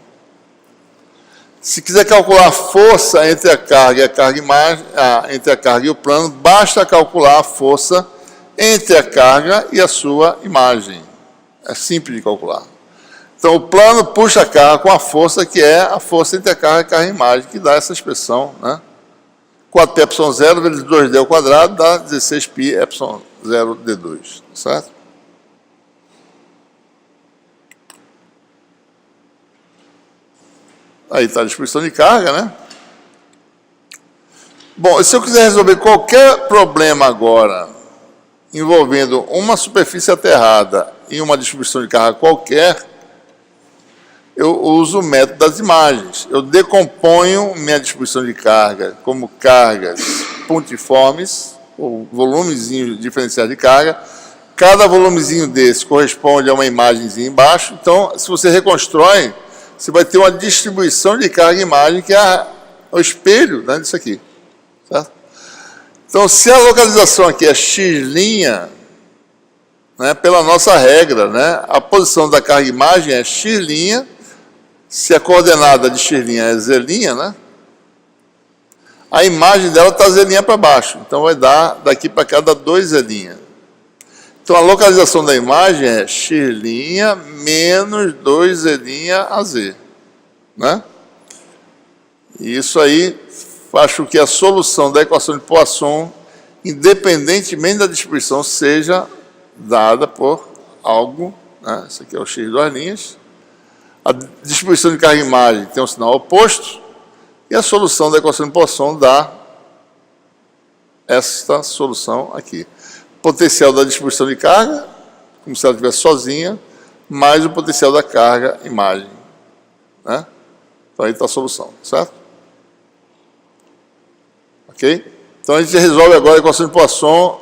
Se quiser calcular a força entre a carga e entre a carga e o plano, basta calcular a força entre a carga e a sua imagem. É simples de calcular. Então, o plano puxa a carga com a força que é a força entre a carga e a carga-imagem, que dá essa expressão, né? 4πε0 vezes 2d ao quadrado dá 16πε0d2, certo? Aí está a distribuição de carga, né? Bom, se eu quiser resolver qualquer problema agora envolvendo uma superfície aterrada e uma distribuição de carga qualquer, eu uso o método das imagens. Eu decomponho minha distribuição de carga como cargas pontiformes, ou volumezinhos diferenciais de carga. Cada volumezinho desse corresponde a uma imagenzinha embaixo. Então, se você reconstrói, você vai ter uma distribuição de carga e imagem que é o espelho, né, disso aqui. Certo? Então, se a localização aqui é x', né, pela nossa regra, né, a posição da carga e imagem é x', se a coordenada de x' é z', né, a imagem dela está z' para baixo. Então, vai dar, daqui para cá, dá 2z'. Então, a localização da imagem é x' menos 2z' a z. Né? E isso aí faz com que a solução da equação de Poisson, independentemente da distribuição, seja dada por algo, né? Isso aqui é o x duas linhas. A distribuição de carga e imagem tem um sinal oposto, e a solução da equação de Poisson dá esta solução aqui. Potencial da distribuição de carga, como se ela estivesse sozinha, mais o potencial da carga imagem. Né? Então aí está a solução, certo? Ok? Então a gente resolve agora a equação de Poisson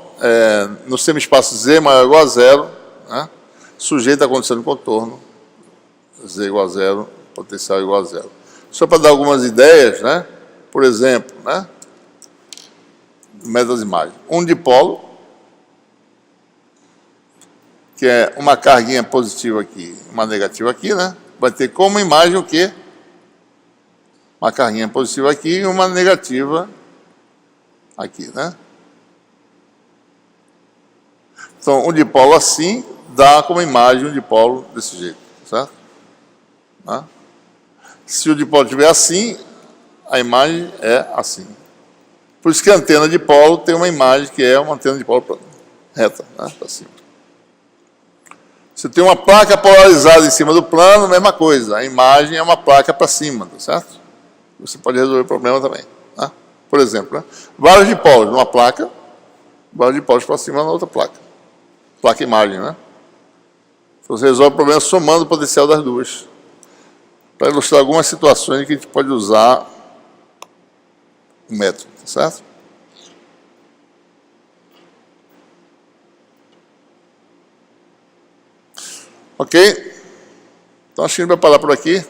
no semi-espaço Z maior ou igual a zero, né? Sujeito à condição de contorno, Z igual a zero, potencial igual a zero. Só para dar algumas ideias, né? Por exemplo, né? Método das imagens. Um dipolo, que é uma carguinha positiva aqui, uma negativa aqui, né? Vai ter como imagem o quê? Uma carguinha positiva aqui e uma negativa aqui, né? Então, um dipolo assim dá como imagem um dipolo desse jeito, certo? Né? Se o dipolo estiver assim, a imagem é assim. Por isso que a antena de polo tem uma imagem que é uma antena de polo plano, reta, né? Para cima. Se tem uma placa polarizada em cima do plano, mesma coisa. A imagem é uma placa para cima, tá certo? Você pode resolver o problema também. Tá? Por exemplo, né? Vários dipolos numa placa, vários dipolos para cima na outra placa. Placa imagem, né? Você resolve o problema somando o potencial das duas. Para ilustrar algumas situações em que a gente pode usar o método, tá certo? Ok? Então, acho que a gente vai parar por aqui.